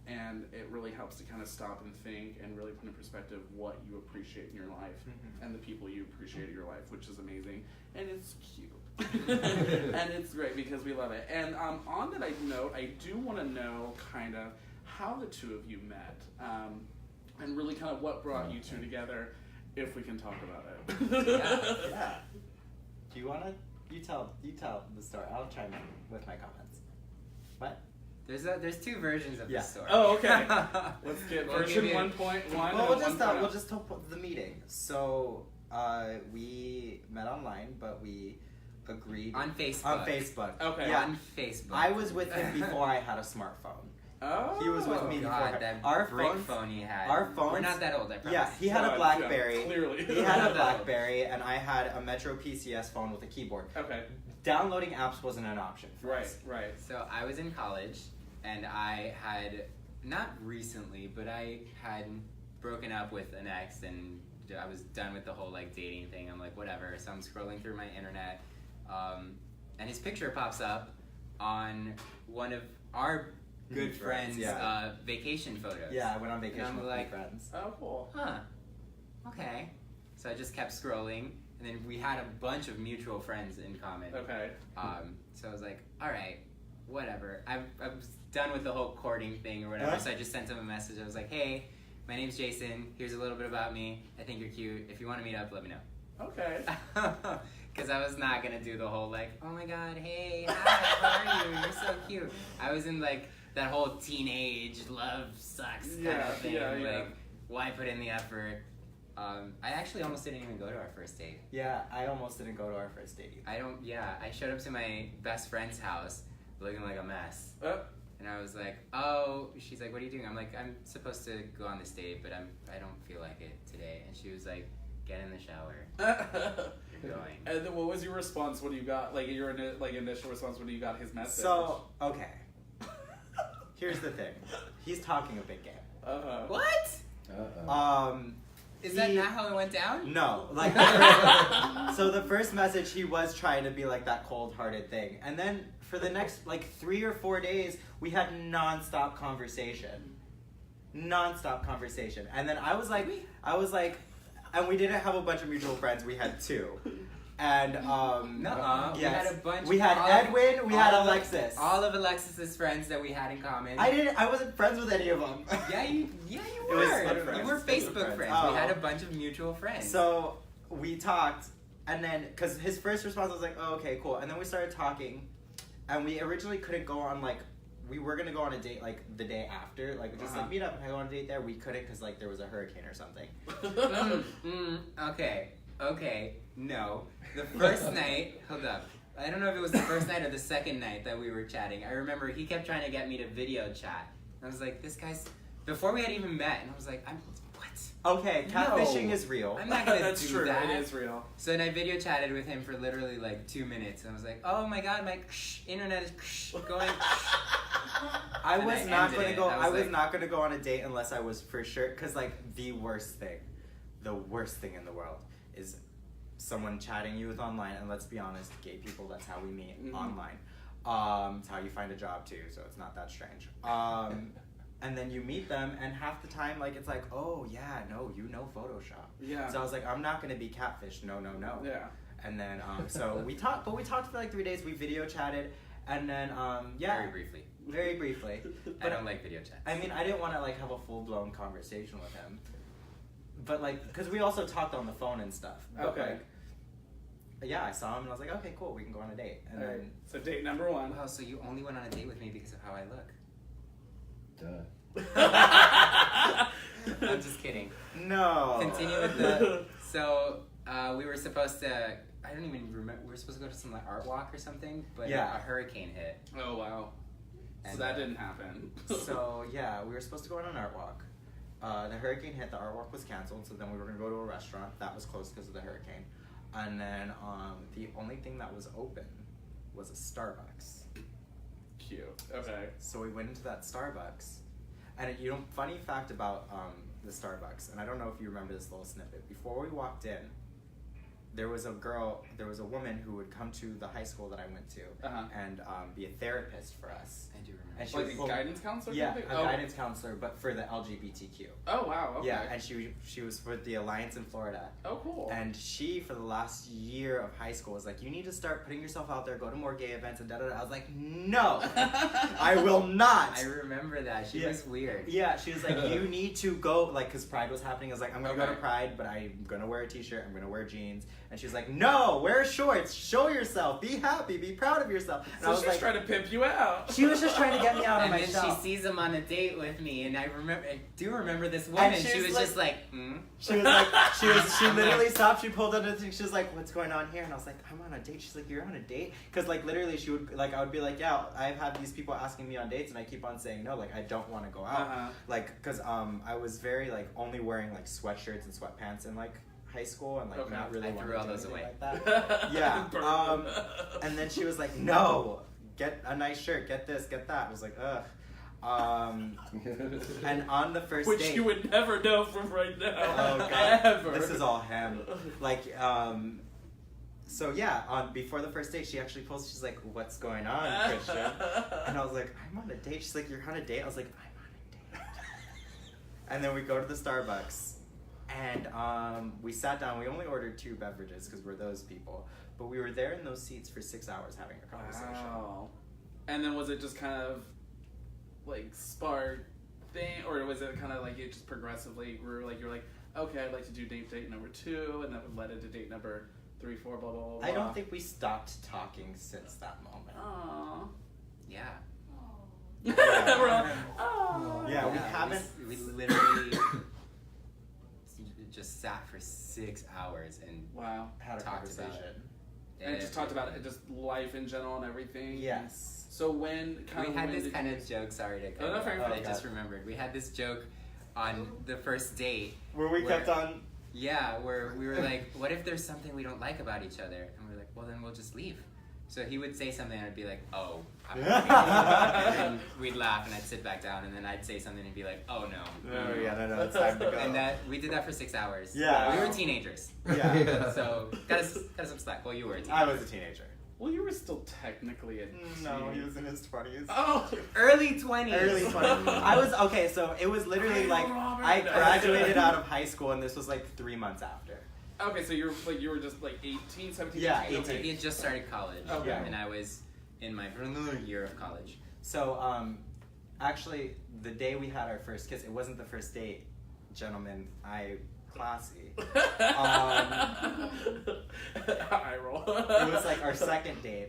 Speaker 1: And it really helps to kind of stop and think and really put in perspective what you appreciate in your life and the people you appreciate in your life, which is amazing. And it's cute. And it's great because we love it. And on that note, I do want to know kind of how the two of you met, and really kind of what brought you two together, if we can talk about it.
Speaker 3: Yeah. Do you want to? You tell the story. I'll chime in with my comments. What?
Speaker 2: There's two versions of this story.
Speaker 1: Oh, okay. Let's get version 1.1.
Speaker 3: Well, we'll just talk about the meeting. So we met online, but we agreed
Speaker 2: on Facebook.
Speaker 3: On Facebook.
Speaker 1: Okay.
Speaker 3: Yeah.
Speaker 2: On Facebook.
Speaker 3: I was with him before I had a smartphone.
Speaker 1: Oh.
Speaker 3: He was with me before.
Speaker 2: That
Speaker 3: our
Speaker 2: brick phone he had.
Speaker 3: Our phones.
Speaker 2: We're not that old, I promise.
Speaker 3: Yeah, he had a BlackBerry.
Speaker 1: Yeah, clearly.
Speaker 3: He had a BlackBerry, and I had a Metro PCS phone with a keyboard.
Speaker 1: Okay.
Speaker 3: Downloading apps wasn't an option for us.
Speaker 1: Right.
Speaker 2: So I was in college, and I had, not recently, but I had broken up with an ex, and I was done with the whole like dating thing. I'm like, whatever. So I'm scrolling through my internet, and his picture pops up on one of our good friends' vacation photos.
Speaker 3: Yeah, I went on vacation with my
Speaker 2: like,
Speaker 3: friends.
Speaker 1: Oh, cool.
Speaker 2: Huh. Okay. So I just kept scrolling, and then we had a bunch of mutual friends in common.
Speaker 1: Okay.
Speaker 2: So I was like, all right, whatever. I was done with the whole courting thing or whatever, so I just sent him a message. I was like, hey, my name's Jason. Here's a little bit about me. I think you're cute. If you want to meet up, let me know.
Speaker 1: Okay.
Speaker 2: Because I was not going to do the whole like, oh my god, hey, hi, how are you? You're so cute. I was in like that whole teenage love sucks kind of thing. Like, why put in the effort? I actually almost didn't even go to our first date.
Speaker 3: Yeah, I almost didn't go to our first date.
Speaker 2: I showed up to my best friend's house looking like a mess. And I was like, oh, she's like, what are you doing? I'm like, I'm supposed to go on this date, but I don't feel like it today. And she was like, get in the shower. You're going.
Speaker 1: And then what was your response when you got, like, your initial response when you got his message?
Speaker 3: So, okay. Here's the thing. He's talking a big game.
Speaker 2: What? Is that not how it went down?
Speaker 3: No. Like, so the first message, he was trying to be like that cold-hearted thing. And then for the next, like, 3 or 4 days, we had non-stop conversation. nonstop conversation. And then I was like, and we didn't have a bunch of mutual friends. We had 2. And
Speaker 2: Nuh-uh.
Speaker 3: yes.
Speaker 2: We had a bunch.
Speaker 3: We had Edwin. We had Alexis.
Speaker 2: All of Alexis's friends that we had in common.
Speaker 3: I wasn't friends with any of them.
Speaker 2: Yeah, you
Speaker 3: It was
Speaker 2: were.
Speaker 3: friends.
Speaker 2: You were Facebook friends.
Speaker 3: Oh.
Speaker 2: We had a bunch of mutual friends.
Speaker 3: So we talked, and then because his first response was like, "Oh, okay, cool," and then we started talking, and we originally couldn't go on like. We were gonna go on a date like the day after, like just like meet up and go on a date there. We couldn't because like there was a hurricane or something.
Speaker 2: Okay, no. The first night, hold up. I don't know if it was the first night or the second night that we were chatting. I remember he kept trying to get me to video chat. I was like, this guy's, before we had even met, and I was like, what?
Speaker 3: Okay, catfishing is real.
Speaker 2: I'm not gonna
Speaker 1: That's
Speaker 2: do
Speaker 1: true.
Speaker 2: that.
Speaker 1: It is real.
Speaker 2: So then I video chatted with him for literally like 2 minutes, and I was like, oh my god, my internet is going.
Speaker 3: I
Speaker 2: And
Speaker 3: was
Speaker 2: I
Speaker 3: not
Speaker 2: ended
Speaker 3: gonna
Speaker 2: it.
Speaker 3: go.
Speaker 2: I
Speaker 3: I
Speaker 2: was
Speaker 3: was
Speaker 2: like-
Speaker 3: not gonna go on a date unless I was for sure. Cause like the worst thing in the world is someone chatting you with online. And let's be honest, gay people. That's how we meet online. It's how you find a job too. So it's not that strange. And then you meet them, and half the time, like it's like, oh yeah, no, you know Photoshop.
Speaker 1: Yeah.
Speaker 3: So I was like, I'm not gonna be catfished. No.
Speaker 1: Yeah.
Speaker 3: And then so we talked, but we talked for like 3 days. We video chatted, and then yeah. Very briefly.
Speaker 2: I don't like video chat.
Speaker 3: I mean, I didn't want to like have a full blown conversation with him, but like, because we also talked on the phone and stuff. But,
Speaker 1: Okay.
Speaker 3: like, yeah, I saw him and I was like, okay, cool, we can go on a date. And
Speaker 1: Alright.
Speaker 3: then
Speaker 1: So date number 1.
Speaker 2: Wow, so you only went on a date with me because of how I look.
Speaker 4: Duh.
Speaker 2: I'm just kidding.
Speaker 3: no.
Speaker 2: Continue with the. So we were supposed to. I don't even remember. We were supposed to go to some like art walk or something, but
Speaker 3: Yeah.
Speaker 2: a hurricane hit.
Speaker 1: Oh wow. So
Speaker 2: And,
Speaker 1: that didn't happen.
Speaker 3: So yeah, we were supposed to go on an art walk. The hurricane hit. The art walk was canceled. So then we were gonna go to a restaurant that was closed because of the hurricane. And then the only thing that was open was a Starbucks.
Speaker 1: Cute. Okay.
Speaker 3: So we went into that Starbucks, and funny fact about the Starbucks, and I don't know if you remember this little snippet. Before we walked in, there was a woman who would come to the high school that I went to and be a therapist for us.
Speaker 2: I do remember.
Speaker 3: And she
Speaker 1: Like
Speaker 3: was
Speaker 1: a guidance counselor?
Speaker 3: yeah,
Speaker 1: kind of
Speaker 3: a
Speaker 1: thing?
Speaker 3: guidance counselor, but for the LGBTQ.
Speaker 1: Oh wow. Okay.
Speaker 3: Yeah, and she was with the Alliance in Florida.
Speaker 1: Oh cool.
Speaker 3: And she, for the last year of high school, was like, you need to start putting yourself out there, go to more gay events, and da-da-da. I was like, no, I will not.
Speaker 2: I remember that. She was weird.
Speaker 3: Yeah, she was like, you need to go, like, because Pride was happening. I was like, I'm going to go to Pride, but I'm going to wear a t-shirt, I'm going to wear jeans. And she was like, no, wear shorts, show yourself, be happy, be proud of yourself. And
Speaker 1: So
Speaker 3: I was
Speaker 1: she's
Speaker 3: like,
Speaker 1: trying to pimp you out.
Speaker 3: she was just trying to get me out of
Speaker 2: And
Speaker 3: my
Speaker 2: then
Speaker 3: shell.
Speaker 2: she sees him on a date with me, and I do remember this woman.
Speaker 3: she
Speaker 2: She
Speaker 3: was
Speaker 2: was
Speaker 3: like-
Speaker 2: just like, hmm?
Speaker 3: She was like, she literally stopped, she pulled out the thing, she was like, what's going on here? And I was like, I'm on a date. She's like, you're on a date? Because, like, literally, she would, like, I would be like, yeah, I've had these people asking me on dates, and I keep on saying no, like, I don't want to go out. Like, because I was very, like, only wearing, like, sweatshirts and sweatpants in, like, high school, and, like, not really
Speaker 2: I
Speaker 3: wanting
Speaker 2: threw all
Speaker 3: to do
Speaker 2: those
Speaker 3: anything
Speaker 2: away.
Speaker 3: like that. Yeah.
Speaker 1: Burn.
Speaker 3: And then she was like, no, get a nice shirt, get this, get that. I was like, ugh. And on the first
Speaker 1: Which
Speaker 3: date,
Speaker 1: you would never know from right now.
Speaker 3: oh god,
Speaker 1: Ever.
Speaker 3: this is all him. Like, so yeah, before the first date, she actually posted. She's like, "What's going on, Christian?" And I was like, "I'm on a date." She's like, "You're on a date?" I was like, "I'm on a date." And then we go to the Starbucks, and we sat down. We only ordered 2 beverages because we're those people. But we were there in those seats for 6 hours having a conversation.
Speaker 1: Wow. And then was it just kind of like spark thing, or was it kind of like it just progressively grew? Like you're like, okay, I'd like to do date number 2, and that would led into date number 3, 4, blah blah blah.
Speaker 3: I don't think we stopped talking since that moment.
Speaker 1: Aww.
Speaker 2: Yeah.
Speaker 1: We're all, "Aw."
Speaker 3: Yeah, we haven't.
Speaker 2: We literally just sat for 6 hours and
Speaker 1: Wow.
Speaker 3: Had a
Speaker 2: talked about
Speaker 3: conversation.
Speaker 1: And just talked about it, just life in general and everything.
Speaker 3: Yes.
Speaker 1: So when kind
Speaker 2: we
Speaker 1: of
Speaker 2: had
Speaker 1: when
Speaker 2: this
Speaker 1: did
Speaker 2: kind
Speaker 1: you-
Speaker 2: of joke. Sorry to cut
Speaker 1: Oh, no,
Speaker 2: you
Speaker 1: fair
Speaker 2: off,
Speaker 1: enough.
Speaker 2: but I
Speaker 3: Okay.
Speaker 2: just remembered. We had this joke on the first date.
Speaker 3: Where we kept on.
Speaker 2: Yeah, where we were like, what if there's something we don't like about each other? And we're like, well, then we'll just leave. So he would say something, and I'd be like, oh. I'm not and then we'd laugh, and I'd sit back down, and then I'd say something and be like, oh, no.
Speaker 3: Oh yeah, no, it's time to go.
Speaker 2: And we did that for 6 hours.
Speaker 3: Yeah.
Speaker 2: We were teenagers.
Speaker 3: Yeah.
Speaker 2: So, got us some slack. Well, you were a teenager.
Speaker 3: I was a teenager.
Speaker 1: Well, you were still technically a teen.
Speaker 3: No, he was in his 20s.
Speaker 1: Oh,
Speaker 2: Early 20s.
Speaker 3: Early 20s. I was, okay, so it was literally like,
Speaker 1: Robert.
Speaker 3: I graduated out of high school and this was like 3 months after.
Speaker 1: okay, so you were just like 18, 17,
Speaker 3: Yeah,
Speaker 1: 18.
Speaker 3: 18.
Speaker 2: He had just started college.
Speaker 1: Okay.
Speaker 2: And I was in my vanilla year of college.
Speaker 3: So, actually, the day we had our first kiss, it wasn't the first date, gentlemen. Classy.
Speaker 1: I roll.
Speaker 3: It was like our second date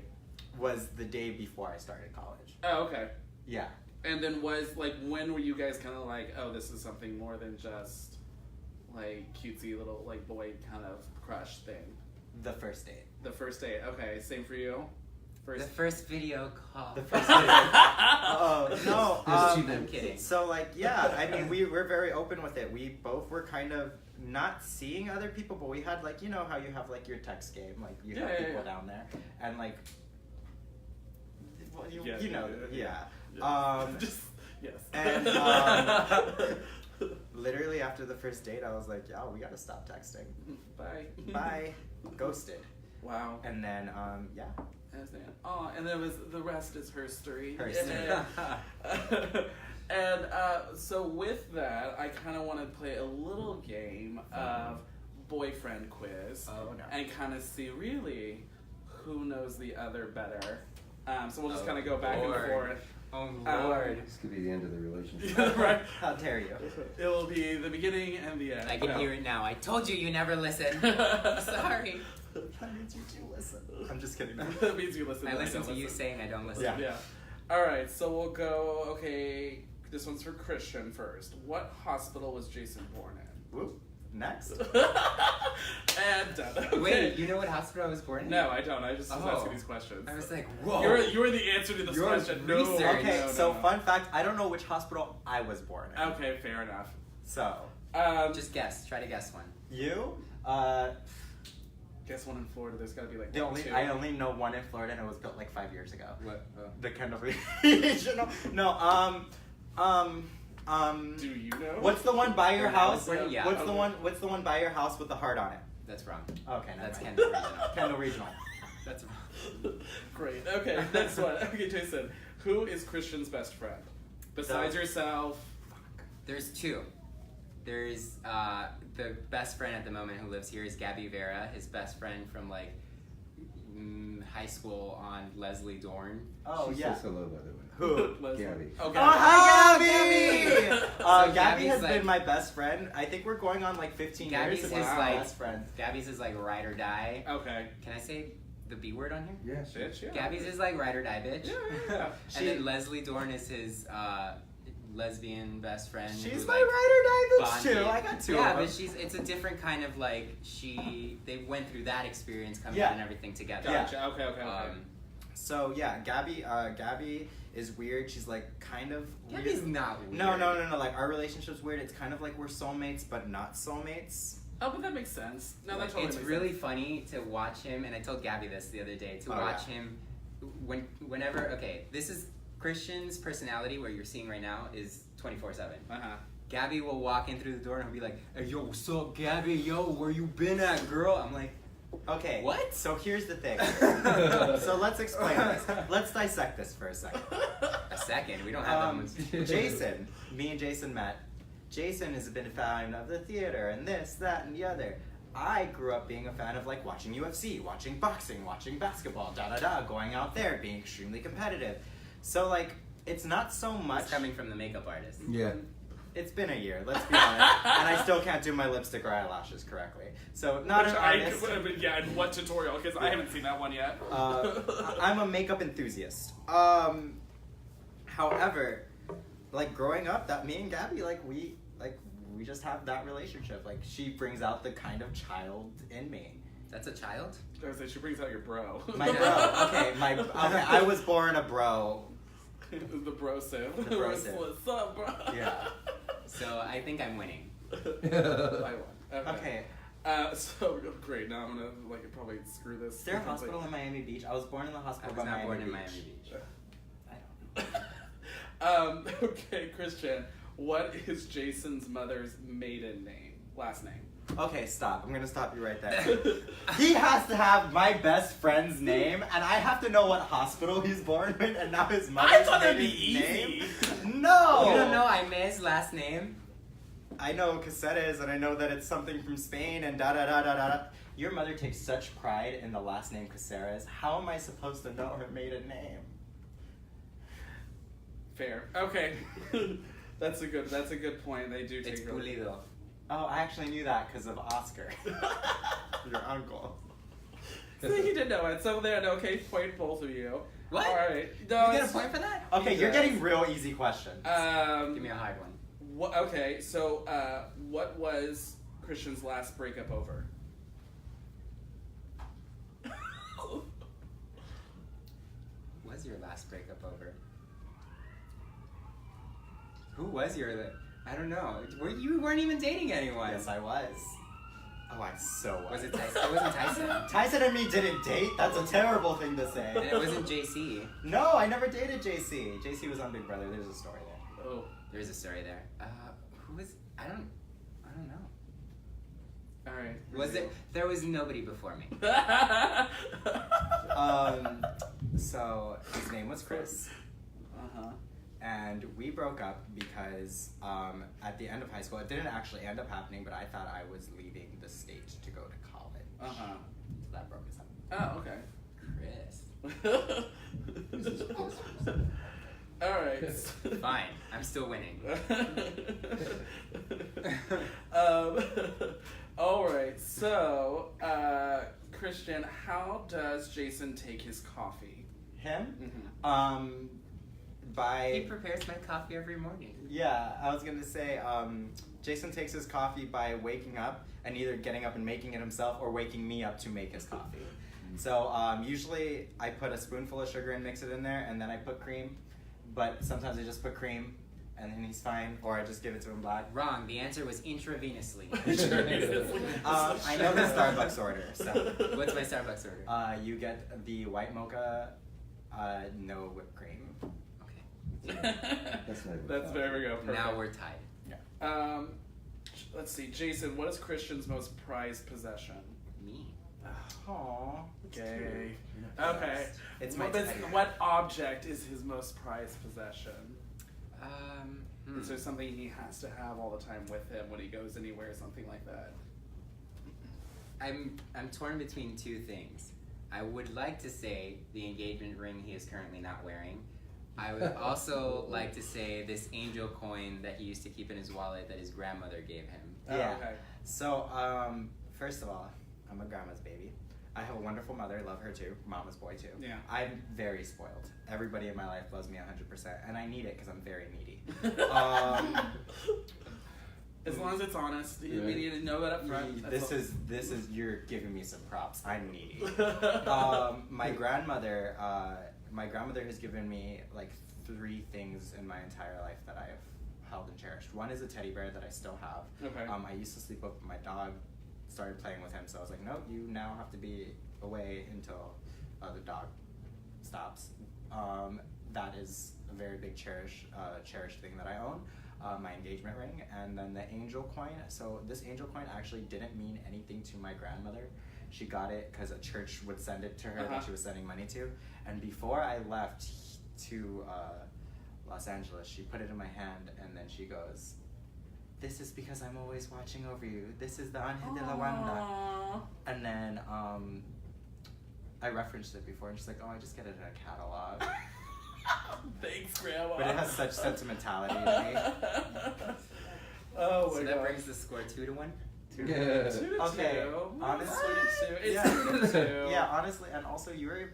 Speaker 3: was the day before I started college.
Speaker 1: Oh, okay.
Speaker 3: Yeah.
Speaker 1: And then when were you guys kind of like, oh, this is something more than just like cutesy little like boy kind of crush thing?
Speaker 3: The first date.
Speaker 1: The first date. Okay, same for you.
Speaker 2: The first video call.
Speaker 3: The first date. Oh no.
Speaker 2: I'm kidding.
Speaker 3: So like, yeah, I mean, we're very open with it. We both were kind of not seeing other people, but we had like, you know how you have like your text game, like you have people down there, and like, well, you know, yeah.
Speaker 1: Just yes.
Speaker 3: And literally after the first date, I was like, yeah, we gotta stop texting.
Speaker 1: Bye.
Speaker 3: Bye. Ghosted.
Speaker 1: Wow.
Speaker 3: And then yeah.
Speaker 1: Oh, and then the rest is herstory.
Speaker 3: Herstory.
Speaker 1: And so with that, I kind of want to play a little game of boyfriend quiz.
Speaker 3: Oh no.
Speaker 1: And kind of see really who knows the other better. So we'll just kind of go back and forth.
Speaker 2: Oh Lord.
Speaker 5: This could be the end of the relationship.
Speaker 1: Yeah, right.
Speaker 3: How dare you?
Speaker 1: It will be the beginning and the end.
Speaker 2: I can hear it now. I told you never listen. Sorry.
Speaker 3: That means you do listen. I'm just kidding.
Speaker 1: That means you listen.
Speaker 2: I
Speaker 1: and
Speaker 2: listen
Speaker 1: don't
Speaker 2: to you saying I don't listen.
Speaker 3: Yeah.
Speaker 1: Yeah. All right. So we'll go. Okay. This one's for Christian first. What hospital was Jason born in?
Speaker 3: Whoop. Next.
Speaker 1: And done. Okay.
Speaker 2: Wait, you know what hospital I was born in?
Speaker 1: No, I don't. I just was
Speaker 2: Oh.
Speaker 1: asking these questions.
Speaker 2: I was like, whoa.
Speaker 1: You're the answer to this
Speaker 2: Your
Speaker 1: question. No,
Speaker 2: research.
Speaker 3: Okay,
Speaker 1: no,
Speaker 3: so
Speaker 1: no.
Speaker 3: fun fact, I don't know which hospital I was born in.
Speaker 1: Okay, fair enough.
Speaker 3: So,
Speaker 2: Just guess. Try to guess one.
Speaker 3: you?
Speaker 1: Guess one in Florida. There's got to be like two.
Speaker 3: I only know one in Florida and it was built like 5 years ago.
Speaker 2: What? Oh.
Speaker 3: The Kendall Regional. No,
Speaker 1: Do you know?
Speaker 3: what's the one by your house?
Speaker 2: Yeah.
Speaker 3: What's the one by your house with the heart on it?
Speaker 2: That's wrong.
Speaker 3: Okay,
Speaker 2: That's
Speaker 3: never mind.
Speaker 2: Kendall Regional.
Speaker 3: Kendall Regional.
Speaker 2: That's wrong.
Speaker 1: Great. Okay, next one. Okay, Jason. Who is Christian's best friend? Besides yourself.
Speaker 2: There's two. There's the best friend at the moment who lives here is Gabby Vera. His best friend from like high school on Leslie Dorn.
Speaker 3: Oh,
Speaker 5: She
Speaker 3: yeah.
Speaker 5: says hello, by the way.
Speaker 3: Who?
Speaker 1: Leslie.
Speaker 5: Gabby.
Speaker 1: Oh,
Speaker 3: Oh,
Speaker 1: Gabby.
Speaker 3: hi, Gabby!
Speaker 2: So
Speaker 3: Gabby
Speaker 2: Gabby's
Speaker 3: has
Speaker 2: like-
Speaker 3: been my best friend. I think we're going on like 15
Speaker 2: Gabby's
Speaker 3: years
Speaker 2: his,
Speaker 3: since
Speaker 2: like-
Speaker 3: my best friend.
Speaker 2: Gabby's is like ride or die.
Speaker 1: Okay.
Speaker 2: Can I say the B word on here?
Speaker 5: Yeah, sure.
Speaker 1: Bitch, yeah.
Speaker 2: Gabby's is like ride or die bitch.
Speaker 1: Yeah.
Speaker 2: And then Leslie Dorn is his lesbian best friend.
Speaker 3: She's
Speaker 2: who,
Speaker 3: my
Speaker 2: like,
Speaker 3: ride or die bitch
Speaker 2: bonded.
Speaker 3: too. I got two
Speaker 2: Yeah,
Speaker 3: of
Speaker 2: but
Speaker 3: them.
Speaker 2: it's a different kind of like they went through that experience coming
Speaker 3: Yeah.
Speaker 2: out and everything together.
Speaker 1: Gotcha. Okay. Okay.
Speaker 3: So yeah, Gabby is weird. She's like kind of
Speaker 2: Gabby's
Speaker 3: weird.
Speaker 2: not weird.
Speaker 3: No. Like our relationship's weird. It's kind of like we're soulmates, but not soulmates.
Speaker 1: Oh, but that makes sense. No, that
Speaker 2: Like,
Speaker 1: totally
Speaker 2: it's
Speaker 1: makes
Speaker 2: really
Speaker 1: sense.
Speaker 2: funny to watch him, and I told Gabby this the other day, to
Speaker 3: Oh,
Speaker 2: watch
Speaker 3: yeah.
Speaker 2: him whenever, okay, this is Christian's personality, what you're seeing right now, is 24/7. Gabby will walk in through the door and he'll be like, hey, yo, what's up, Gabby? Yo, where you been at, girl? I'm like,
Speaker 3: Okay.
Speaker 2: What?
Speaker 3: So here's the thing. So let's explain this. Let's dissect this for a second.
Speaker 2: a second, we don't have that much.
Speaker 3: Jason, me and Jason met. Jason has been a fan of the theater and this, that, and the other. I grew up being a fan of like watching UFC, watching boxing, watching basketball, going out there, being extremely competitive. So like, it's not so much.
Speaker 2: It's coming from the makeup artist.
Speaker 5: Yeah.
Speaker 3: It's been a year, let's be honest, and I still can't do my lipstick or eyelashes correctly. So not
Speaker 1: Which
Speaker 3: an artist.
Speaker 1: yeah, and what tutorial? Because I haven't seen that one yet.
Speaker 3: I'm a makeup enthusiast. However, like growing up, that me and Gabby, we just have that relationship. Like she brings out the kind of child in me.
Speaker 2: That's a child?
Speaker 1: I was like, she brings out your bro.
Speaker 3: My bro. Okay, I was born a bro.
Speaker 1: The bro sim.
Speaker 3: The bro sim.
Speaker 1: What's up, bro?
Speaker 3: Yeah.
Speaker 2: So I think I'm winning.
Speaker 1: I won.
Speaker 3: Okay.
Speaker 1: So great. Now I'm gonna probably screw this.
Speaker 3: Is there a hospital in Miami Beach? I was born in the
Speaker 2: I
Speaker 3: hospital
Speaker 2: was
Speaker 3: by
Speaker 2: not
Speaker 3: Miami
Speaker 2: born
Speaker 3: Beach.
Speaker 2: in Miami Beach.
Speaker 3: I don't know.
Speaker 1: Okay, Christian. What is Jason's mother's maiden name? Last name.
Speaker 3: Okay, stop. I'm gonna stop you right there. He has to have my best friend's name, and I have to know what hospital he's born in, and not his mother's
Speaker 1: I thought that'd be
Speaker 3: name.
Speaker 1: easy.
Speaker 3: No!
Speaker 2: You don't know Aime's last name?
Speaker 3: I know Caceres, and I know that it's something from Spain, and da-da-da-da-da. Your mother takes such pride in the last name Caceres. How am I supposed to know her maiden name?
Speaker 1: Fair. Okay. That's a good point. They do take
Speaker 2: It's
Speaker 1: her.
Speaker 2: Pulido.
Speaker 3: Oh, I actually knew that because of Oscar. Your uncle.
Speaker 1: So he did know it. So then, okay, point both of you.
Speaker 2: What?
Speaker 1: All right.
Speaker 2: You
Speaker 1: No,
Speaker 2: get a
Speaker 1: it's-
Speaker 2: point for that?
Speaker 3: Okay,
Speaker 1: He
Speaker 3: you're
Speaker 1: does.
Speaker 3: getting real easy questions.
Speaker 2: Give me a hard one.
Speaker 1: Okay, so what was Christian's last breakup over?
Speaker 2: What was your last breakup over? Who was your... I don't know. You weren't even dating anyone.
Speaker 3: Yes, I was. Oh, I so was.
Speaker 2: Was it Tyson? It wasn't Tyson.
Speaker 3: Tyson and me didn't date? That's a terrible thing to
Speaker 2: And
Speaker 3: say.
Speaker 2: it wasn't JC.
Speaker 3: No, I never dated JC. JC was on Big Brother. There's a story there.
Speaker 1: Oh.
Speaker 2: There's a story there. Who was... I don't know.
Speaker 1: All right.
Speaker 2: Was it... There was nobody before me.
Speaker 3: So his name was Chris.
Speaker 1: Uh-huh.
Speaker 3: And we broke up because at the end of high school, it didn't actually end up happening, but I thought I was leaving the state to go to college.
Speaker 1: Uh-huh.
Speaker 3: So that broke us up.
Speaker 1: Oh, okay.
Speaker 2: Chris.
Speaker 1: All right.
Speaker 2: Fine. I'm still winning.
Speaker 1: All right. So, Christian, how does Jason take his coffee?
Speaker 3: Him?
Speaker 1: Mm-hmm.
Speaker 2: He
Speaker 3: By...
Speaker 2: prepares my coffee every morning.
Speaker 3: Yeah, I was gonna say, Jason takes his coffee by waking up and either getting up and making it himself or waking me up to make his coffee. So usually I put a spoonful of sugar and mix it in there, and then I put cream. But sometimes I just put cream, and then he's fine, or I just give it to him black.
Speaker 2: Wrong. The answer was intravenously.
Speaker 3: I know the Starbucks order, so
Speaker 2: What's my Starbucks order?
Speaker 3: you get the white mocha, no whipped cream.
Speaker 2: Okay.
Speaker 1: That's there we go. Perfect.
Speaker 2: Now we're tied.
Speaker 1: Let's see, Jason. What is Christian's most prized possession?
Speaker 2: Me.
Speaker 3: Aww.
Speaker 1: Gay. Okay.
Speaker 3: It's my
Speaker 1: What-
Speaker 3: teddy bear.
Speaker 1: What object is his most prized possession? Is there
Speaker 2: Hmm.
Speaker 1: something he has to have all the time with him when he goes anywhere, something like that?
Speaker 2: I'm torn between two things. I would like to say the engagement ring he is currently not wearing. I would also like to say this angel coin that he used to keep in his wallet that his grandmother gave him.
Speaker 3: Yeah.
Speaker 1: Oh, okay.
Speaker 3: So, first of all, I'm a grandma's baby. I have a wonderful mother, love her too, mama's boy too.
Speaker 1: Yeah.
Speaker 3: I'm very spoiled. Everybody in my life loves me 100%, and I need it because I'm very needy.
Speaker 1: As long as it's honest, we need to know that up front.
Speaker 3: This is you're giving me some props. I'm needy. My grandmother has given me like 3 things in my entire life that I have held and cherished. One is a teddy bear that I still have.
Speaker 1: Okay.
Speaker 3: I used to sleep with my dog. Started playing with him, so I was like, no, you now have to be away until the dog stops. That is a very big cherished thing that I own. My engagement ring, and then the angel coin. So this angel coin actually didn't mean anything to my grandmother. She got it because a church would send it to her that she was sending money to. And before I left to Los Angeles, she put it in my hand, and then she goes, "This is because I'm always watching over you. This is the Ángel de la Wanda." And then I referenced it before, and she's like, "Oh, I just get it in a catalog."
Speaker 1: Thanks, Grandma.
Speaker 3: But it has such sentimentality to me.
Speaker 1: Oh my
Speaker 2: So
Speaker 1: god.
Speaker 2: that brings the score 2-1.
Speaker 1: 2 to
Speaker 3: Okay,
Speaker 1: 2.
Speaker 3: honestly,
Speaker 1: It's
Speaker 3: yeah.
Speaker 1: 2 to 2.
Speaker 3: Yeah, honestly, and also you were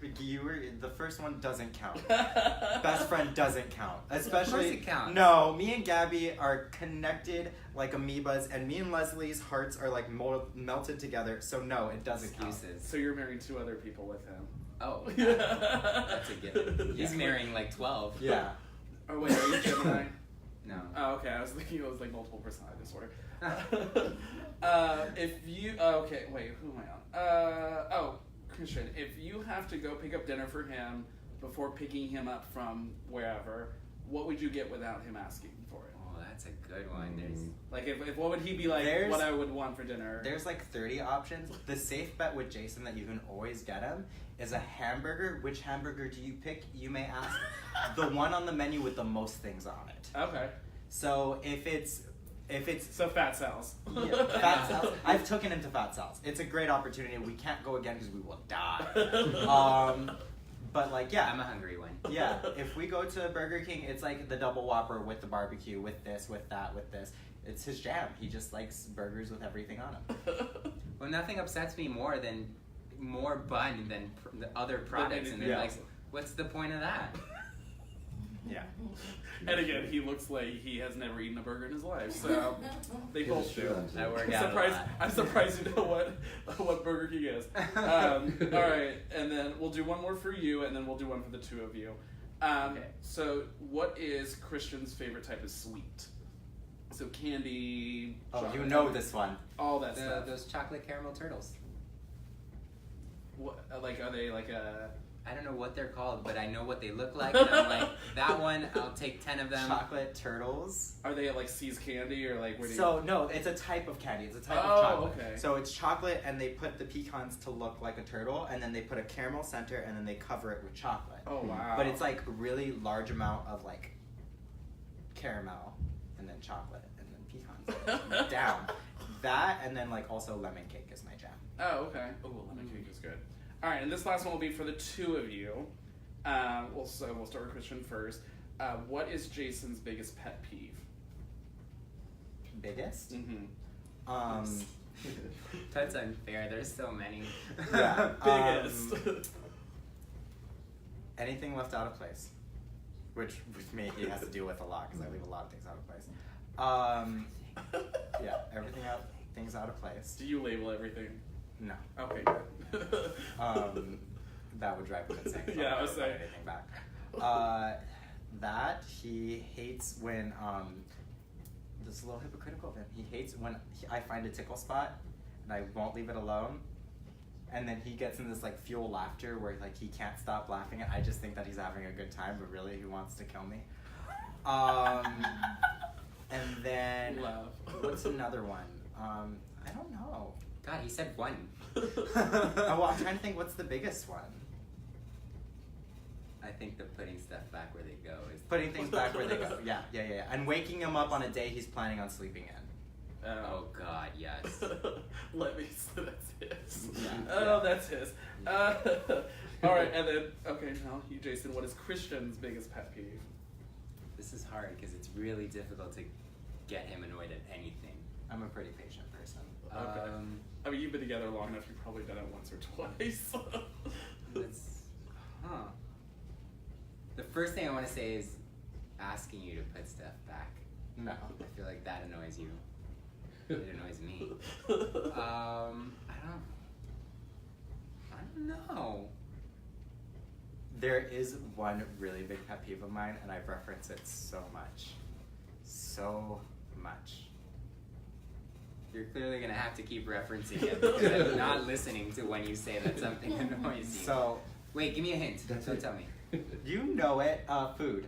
Speaker 3: the first one doesn't count. Best friend doesn't count, especially.
Speaker 2: Of course it counts.
Speaker 3: No, me and Gabby are connected like amoebas, and me and Leslie's hearts are like melted together. So no, it doesn't count.
Speaker 2: Excuses.
Speaker 1: So you're marrying 2 other people with him.
Speaker 2: Oh, that's a given. He's
Speaker 3: Yeah.
Speaker 2: marrying like 12.
Speaker 3: Yeah.
Speaker 1: Oh wait, are you Gemini?
Speaker 2: No.
Speaker 1: Oh, okay. I was thinking it was like multiple personality disorder. If you okay, wait, who am I on? Christian, if you have to go pick up dinner for him before picking him up from wherever, what would you get without him asking for it?
Speaker 2: Oh, That's a good one. There's
Speaker 1: Like, if what would he be like? What I would want for dinner?
Speaker 3: There's like 30 options. The safe bet with Jason that you can always get him is a hamburger. Which hamburger do you pick? You may ask. The one on the menu with the most things on it.
Speaker 1: Okay.
Speaker 3: So if it's
Speaker 1: so Fat Sal's.
Speaker 3: Yeah, Fat Sal's. I've taken him to Fat Sal's. It's a great opportunity. We can't go again because we will die. But like, yeah,
Speaker 2: I'm a hungry one.
Speaker 3: yeah. If we go to Burger King, it's like the double Whopper with the barbecue, with this, with that, with this. It's his jam. He just likes burgers with everything on them.
Speaker 2: Well, nothing upsets me more bun than the other products, and they're like, what's the point of that?
Speaker 3: Yeah.
Speaker 1: And again, he looks like he has never eaten a burger in his life, so they both do.
Speaker 2: I work out a lot.
Speaker 1: I'm surprised you know what Burger King is. All right, and then we'll do one more for you, and then we'll do one for the two of you.
Speaker 2: Okay.
Speaker 1: So, what is Christian's favorite type of sweet? So candy.
Speaker 3: Oh,
Speaker 1: chocolate,
Speaker 3: you know this one.
Speaker 1: all that stuff.
Speaker 2: Those chocolate caramel turtles.
Speaker 1: What, like, are they like a?
Speaker 2: I don't know what they're called, but I know what they look like, and I'm like, that one, I'll take 10 of them.
Speaker 3: Chocolate turtles.
Speaker 1: Are they at like C's Candy or like where do
Speaker 3: So no, it's a type of candy. It's a type
Speaker 1: Oh,
Speaker 3: of chocolate.
Speaker 1: okay.
Speaker 3: So it's chocolate, and they put the pecans to look like a turtle, and then they put a caramel center, and then they cover it with chocolate.
Speaker 1: Oh wow!
Speaker 3: But it's like a really large amount of like caramel, and then chocolate, and then pecans down. That, and then like also lemon cake is my jam.
Speaker 1: Oh, okay. Oh, lemon cake is good. All right, and this last one will be for the two of you. We'll start with Christian first. What is Jason's biggest pet peeve?
Speaker 3: Biggest?
Speaker 1: Mm-hmm.
Speaker 2: That's unfair. There's so many.
Speaker 3: Yeah.
Speaker 1: Biggest.
Speaker 3: Anything left out of place, which with me he has to deal with a lot because I leave a lot of things out of place. Yeah, things out of place.
Speaker 1: Do you label everything?
Speaker 3: No.
Speaker 1: Okay, good.
Speaker 3: That would drive him insane. So
Speaker 1: Yeah, I was
Speaker 3: never put
Speaker 1: saying.
Speaker 3: anything back. That he hates when this is a little hypocritical of him. He hates when I find a tickle spot and I won't leave it alone, and then he gets in this like fuel laughter where like he can't stop laughing, and I just think that he's having a good time, but really he wants to kill me. And then
Speaker 1: Love.
Speaker 3: what's another one? I don't know.
Speaker 2: God, he said one.
Speaker 3: Well, I'm trying to think what's the biggest one.
Speaker 2: I think the putting stuff back where they go is
Speaker 3: Putting things back where they go. Yeah. And waking him up on a day he's planning on sleeping in.
Speaker 2: Oh God, yes.
Speaker 1: Let me. So that's his.
Speaker 3: Yeah.
Speaker 1: Oh, that's his. All right, and then now you, Jason. What is Christian's biggest pet peeve?
Speaker 2: This is hard because it's really difficult to get him annoyed at anything.
Speaker 3: I'm a pretty patient person.
Speaker 1: Okay. I mean, you've been together long enough. You've probably done it once or twice.
Speaker 2: The first thing I want to say is asking you to put stuff back.
Speaker 3: No.
Speaker 2: I feel like that annoys you. It annoys me. I don't know.
Speaker 3: There is one really big pet peeve of mine, and I've referenced it so much. So much.
Speaker 2: You're clearly gonna have to keep referencing it because I'm not listening to when you say that something annoys you.
Speaker 3: So,
Speaker 2: wait, give me a hint. Don't tell me.
Speaker 3: you know it, food.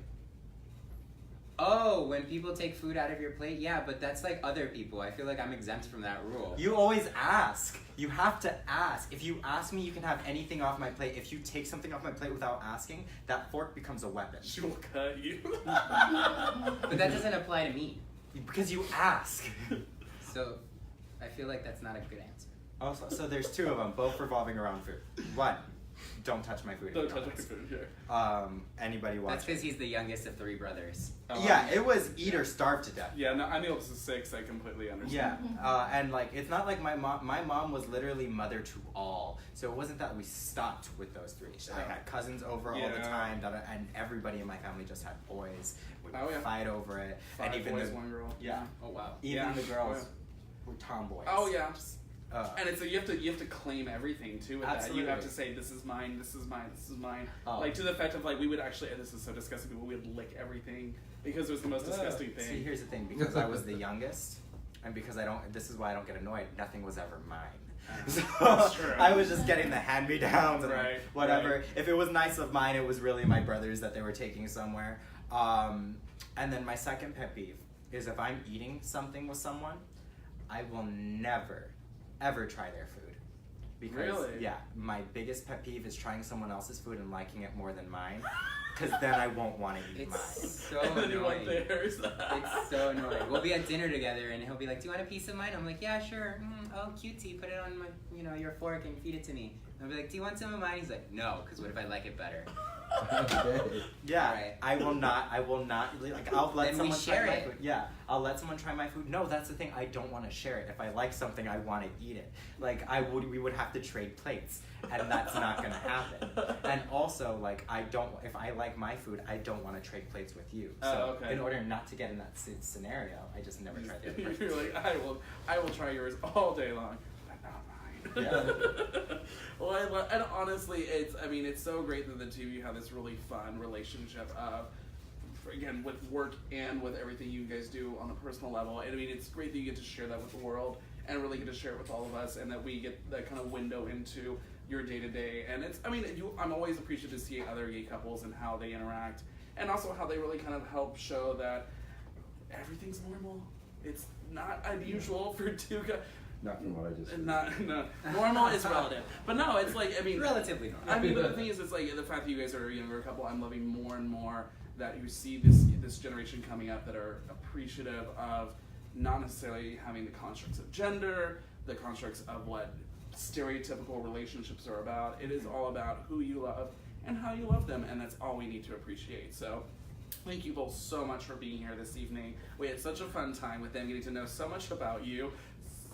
Speaker 2: Oh, when people take food out of your plate? Yeah, but that's like other people. I feel like I'm exempt from that rule.
Speaker 3: You always ask. You have to ask. If you ask me, you can have anything off my plate. If you take something off my plate without asking, that fork becomes a weapon.
Speaker 1: She will cut you.
Speaker 2: But that doesn't apply to me.
Speaker 3: Because you ask.
Speaker 2: So, I feel like that's not a good answer.
Speaker 3: Also, so there's two of them, both revolving around food. One, don't touch my food.
Speaker 1: Don't touch my food here.
Speaker 3: Anybody watching?
Speaker 2: That's because he's the youngest of 3 brothers.
Speaker 3: Yeah, it was eat or starve to death.
Speaker 1: Yeah, no, I'm the oldest of 6. I completely understand.
Speaker 3: Yeah, and like it's not like my mom. My mom was literally mother to all, so it wasn't that we stopped with those 3. So I had cousins over all the time, and everybody in my family just had boys. We would fight over it,
Speaker 1: 5
Speaker 3: and even
Speaker 1: boys,
Speaker 3: the
Speaker 1: 1 girl.
Speaker 3: yeah,
Speaker 2: Oh wow.
Speaker 3: even the girls were tomboys.
Speaker 1: Oh yeah. And it's you have to claim everything too with that. You have to say this is mine, this is mine, this is mine. Like to the effect of like we would actually, and this is so disgusting, but we would lick everything because it was the most disgusting thing.
Speaker 3: See, here's the thing: because I was the youngest, and because I don't, this is why I don't get annoyed. Nothing was ever mine. So
Speaker 1: That's true.
Speaker 3: I was just getting the hand-me-downs and
Speaker 1: Right,
Speaker 3: whatever.
Speaker 1: right.
Speaker 3: If it was nice of mine, it was really my brothers that they were taking somewhere. And then my second pet peeve, is if I'm eating something with someone, I will never, ever try their food. Because,
Speaker 1: really?
Speaker 3: Yeah, my biggest pet peeve is trying someone else's food and liking it more than mine. Because then I won't want to eat mine.
Speaker 2: So
Speaker 1: And then you want
Speaker 2: annoying.
Speaker 1: theirs.
Speaker 2: It's so annoying. We'll be at dinner together, and he'll be like, "Do you want a piece of mine?" I'm like, "Yeah, sure." Oh, cutie, put it on my, your fork and feed it to me. And I'll be like, "Do you want some of mine?" He's like, "No, because what if I like it better?"
Speaker 4: Okay.
Speaker 3: Yeah,
Speaker 2: Right.
Speaker 3: I will not, like, I'll let
Speaker 2: Then we
Speaker 3: someone
Speaker 2: share
Speaker 3: try my
Speaker 2: it.
Speaker 3: food. Yeah, I'll let someone try my food. No, that's the thing, I don't want to share it. If I like something, I want to eat it. Like, we would have to trade plates, and that's not going to happen. And also, like, if I like my food, I don't want to trade plates with you. So,
Speaker 1: okay.
Speaker 3: in order not to get in that scenario, I just never try the other person's.
Speaker 1: You're like, I will try yours all day long, but not mine.
Speaker 3: Yeah.
Speaker 1: Well, and honestly, it's so great that the two of you have this really fun relationship of, again, with work and with everything you guys do on a personal level. And I mean, it's great that you get to share that with the world and really get to share it with all of us, and that we get that kind of window into your day to day. And I'm always appreciative to see other gay couples and how they interact, and also how they really kind of help show that everything's normal. It's not unusual for two guys.
Speaker 4: Not from what I just said.
Speaker 1: No. Normal is relative. But no, it's like,
Speaker 2: Relatively normal.
Speaker 1: I mean, but the thing is, it's like the fact that you guys are a younger couple, I'm loving more and more that you see this generation coming up that are appreciative of not necessarily having the constructs of gender, the constructs of what stereotypical relationships are about. It is all about who you love and how you love them, and that's all we need to appreciate. So thank you both so much for being here this evening. We had such a fun time with them, getting to know so much about you.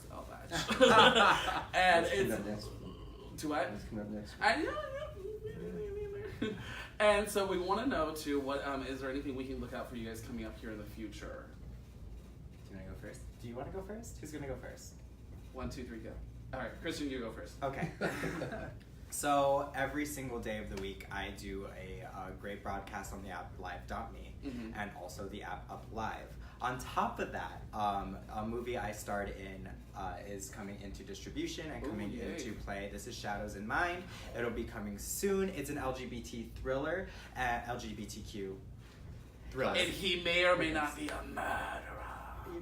Speaker 1: So much. And it's... To what?
Speaker 4: Let's come up next.
Speaker 1: I know. And so we want to know too, what is there anything we can look out for you guys coming up here in the future?
Speaker 2: Do you want to go first?
Speaker 3: Do you want to go first? Who's going to go first?
Speaker 1: 1, 2, 3, go. All right, Christian, you go first.
Speaker 3: Okay. So every single day of the week, I do a great broadcast on the app live.me, and also the app Up Live. On top of that, a movie I starred in is coming into distribution and coming into play. This is Shadows in Mind. It'll be coming soon. It's an LGBT thriller, LGBTQ thriller.
Speaker 1: And he may or may not be a murderer.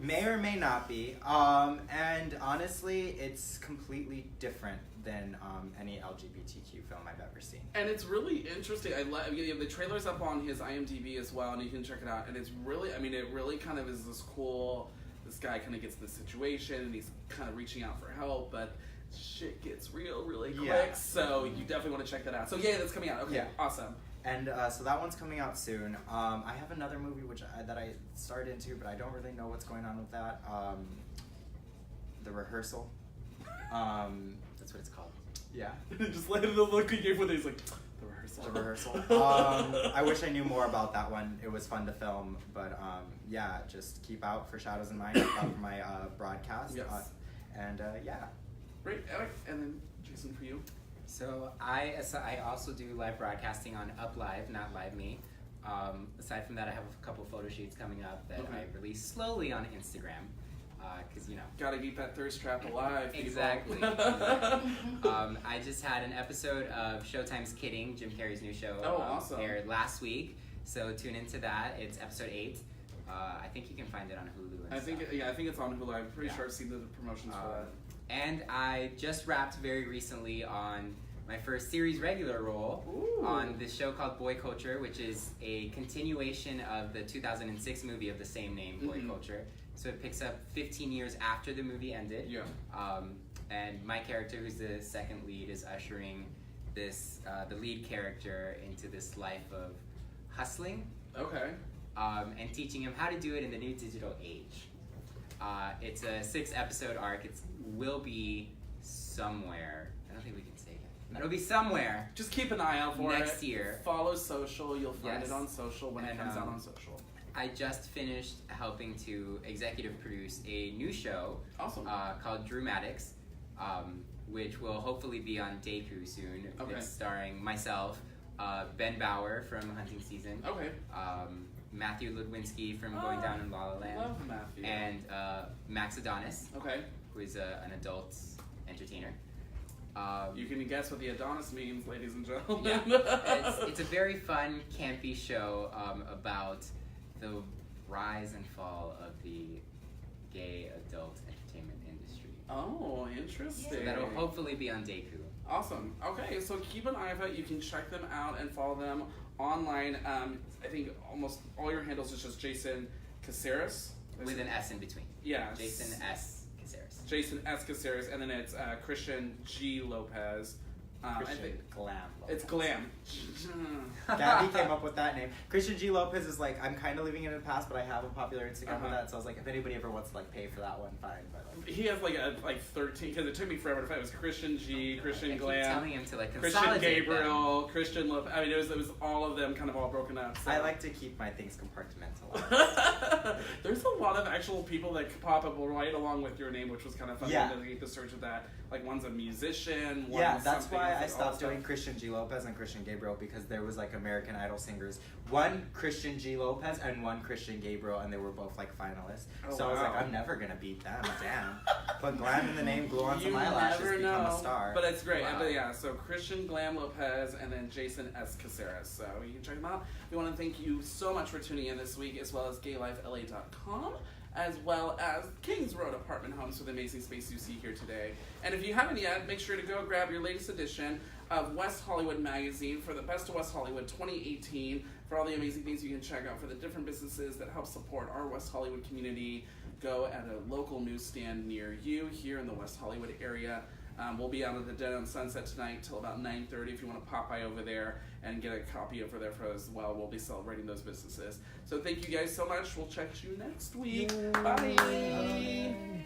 Speaker 3: May or may not be. And honestly, it's completely different than any LGBTQ film I've ever seen.
Speaker 1: And it's really interesting. The trailer's up on his IMDb as well, and you can check it out. And it's really, it really kind of is this cool, this guy kind of gets in this situation, and he's kind of reaching out for help, but shit gets real really quick.
Speaker 3: Yeah.
Speaker 1: So you definitely want to check that out. So that's coming out. Okay, awesome.
Speaker 3: And so that one's coming out soon. I have another movie that I started into, but I don't really know what's going on with that. The Rehearsal.
Speaker 2: That's what it's called.
Speaker 3: Yeah.
Speaker 1: Just let him look he gave with it. He's like, The Rehearsal.
Speaker 3: The Rehearsal. I wish I knew more about that one. It was fun to film, but just keep out for Shadows in Mind. Keep out for my broadcast.
Speaker 1: Yes. Great, Eric, and then Jason for you.
Speaker 2: So I also do live broadcasting on Up Live, not Live Me. Aside from that, I have a couple photo shoots coming up that I release slowly on Instagram, because
Speaker 1: gotta keep that thirst trap alive. People.
Speaker 2: Exactly. I just had an episode of Showtime's Kidding, Jim Carrey's new show,
Speaker 1: awesome.
Speaker 2: aired last week. So tune into that. It's episode 8. I think you can find it on Hulu. And
Speaker 1: I think it's on Hulu. I'm pretty sure I've seen the promotions for that.
Speaker 2: And I just wrapped very recently on my first series regular role on this show called Boy Culture, which is a continuation of the 2006 movie of the same name, Boy Culture. So it picks up 15 years after the movie ended. Yeah. And my character, who's the second lead, is ushering this the lead character into this life of hustling.
Speaker 1: Okay.
Speaker 2: And teaching him how to do it in the new digital age. It's a 6-episode arc. It will be somewhere. I don't think we can say it. It'll be somewhere.
Speaker 1: Just keep an eye out for it.
Speaker 2: Next year.
Speaker 1: Follow social. You'll find it on social when it comes out on social.
Speaker 2: I just finished helping to executive produce a new show called Drumatics, which will hopefully be on Dayku soon.
Speaker 1: Okay.
Speaker 2: It's starring myself, Ben Bauer from Hunting Season.
Speaker 1: Okay.
Speaker 2: Matthew Ludwinski from Going Down in La La Land.
Speaker 1: Love Matthew.
Speaker 2: And Max Adonis.
Speaker 1: Okay.
Speaker 2: Who is an adult entertainer.
Speaker 1: You can guess what the Adonis means, ladies and gentlemen.
Speaker 2: Yeah. It's a very fun, campy show about the rise and fall of the gay adult entertainment industry.
Speaker 1: Oh, interesting.
Speaker 2: So that'll hopefully be on Deku.
Speaker 1: Awesome. Okay, so keep an eye out. You can check them out and follow them online. I think almost all your handles is just Jason Caceres.
Speaker 2: With an S in between.
Speaker 1: Yeah.
Speaker 2: Jason S. Caceres.
Speaker 1: Jason S. Caceres, and then it's Christian G. Lopez.
Speaker 3: Christian Glam Lopez.
Speaker 1: It's Glam.
Speaker 3: Gabby came up with that name. Christian G. Lopez is like, I'm kind of leaving it in the past, but I have a popular Instagram with that, so I was like, if anybody ever wants to like pay for that one, fine. But
Speaker 1: he has like 13, because it took me forever to find. It was Christian G, Christian
Speaker 2: I
Speaker 1: Glam,
Speaker 2: keep telling him to like
Speaker 1: Christian
Speaker 2: consolidate
Speaker 1: Gabriel, Christian Lopez. I mean, it was all of them kind of all broken up. So.
Speaker 3: I like to keep my things compartmentalized.
Speaker 1: There's a lot of actual people that pop up right along with your name, which was kind of fun to get the search of that. Like one's a musician. One's
Speaker 3: that's why I
Speaker 1: like
Speaker 3: stopped doing Christian G. Lopez and Christian Gabriel, because there was like American Idol singers, one Christian G. Lopez and one Christian Gabriel, and they were both like finalists. So I was like, I'm never gonna beat them. Damn. Put Glam in the name, glue on some eyelashes, become a star.
Speaker 1: But it's great.
Speaker 3: Wow.
Speaker 1: But yeah, so Christian Glam Lopez and then Jason S. Caceres. So you can check them out. We want to thank you so much for tuning in this week, as well as GayLifeLA.com, as well as Kings Road Apartment Homes for the amazing space you see here today. And if you haven't yet, make sure to go grab your latest edition of West Hollywood Magazine for the Best of West Hollywood 2018, for all the amazing things you can check out for the different businesses that help support our West Hollywood community. Go at a local newsstand near you here in the West Hollywood area. We'll be out of the Dead on Sunset tonight till about 9:30 if you want to pop by over there and get a copy over there for us as well. We'll be celebrating those businesses. So thank you guys so much. We'll check you next week. Bye.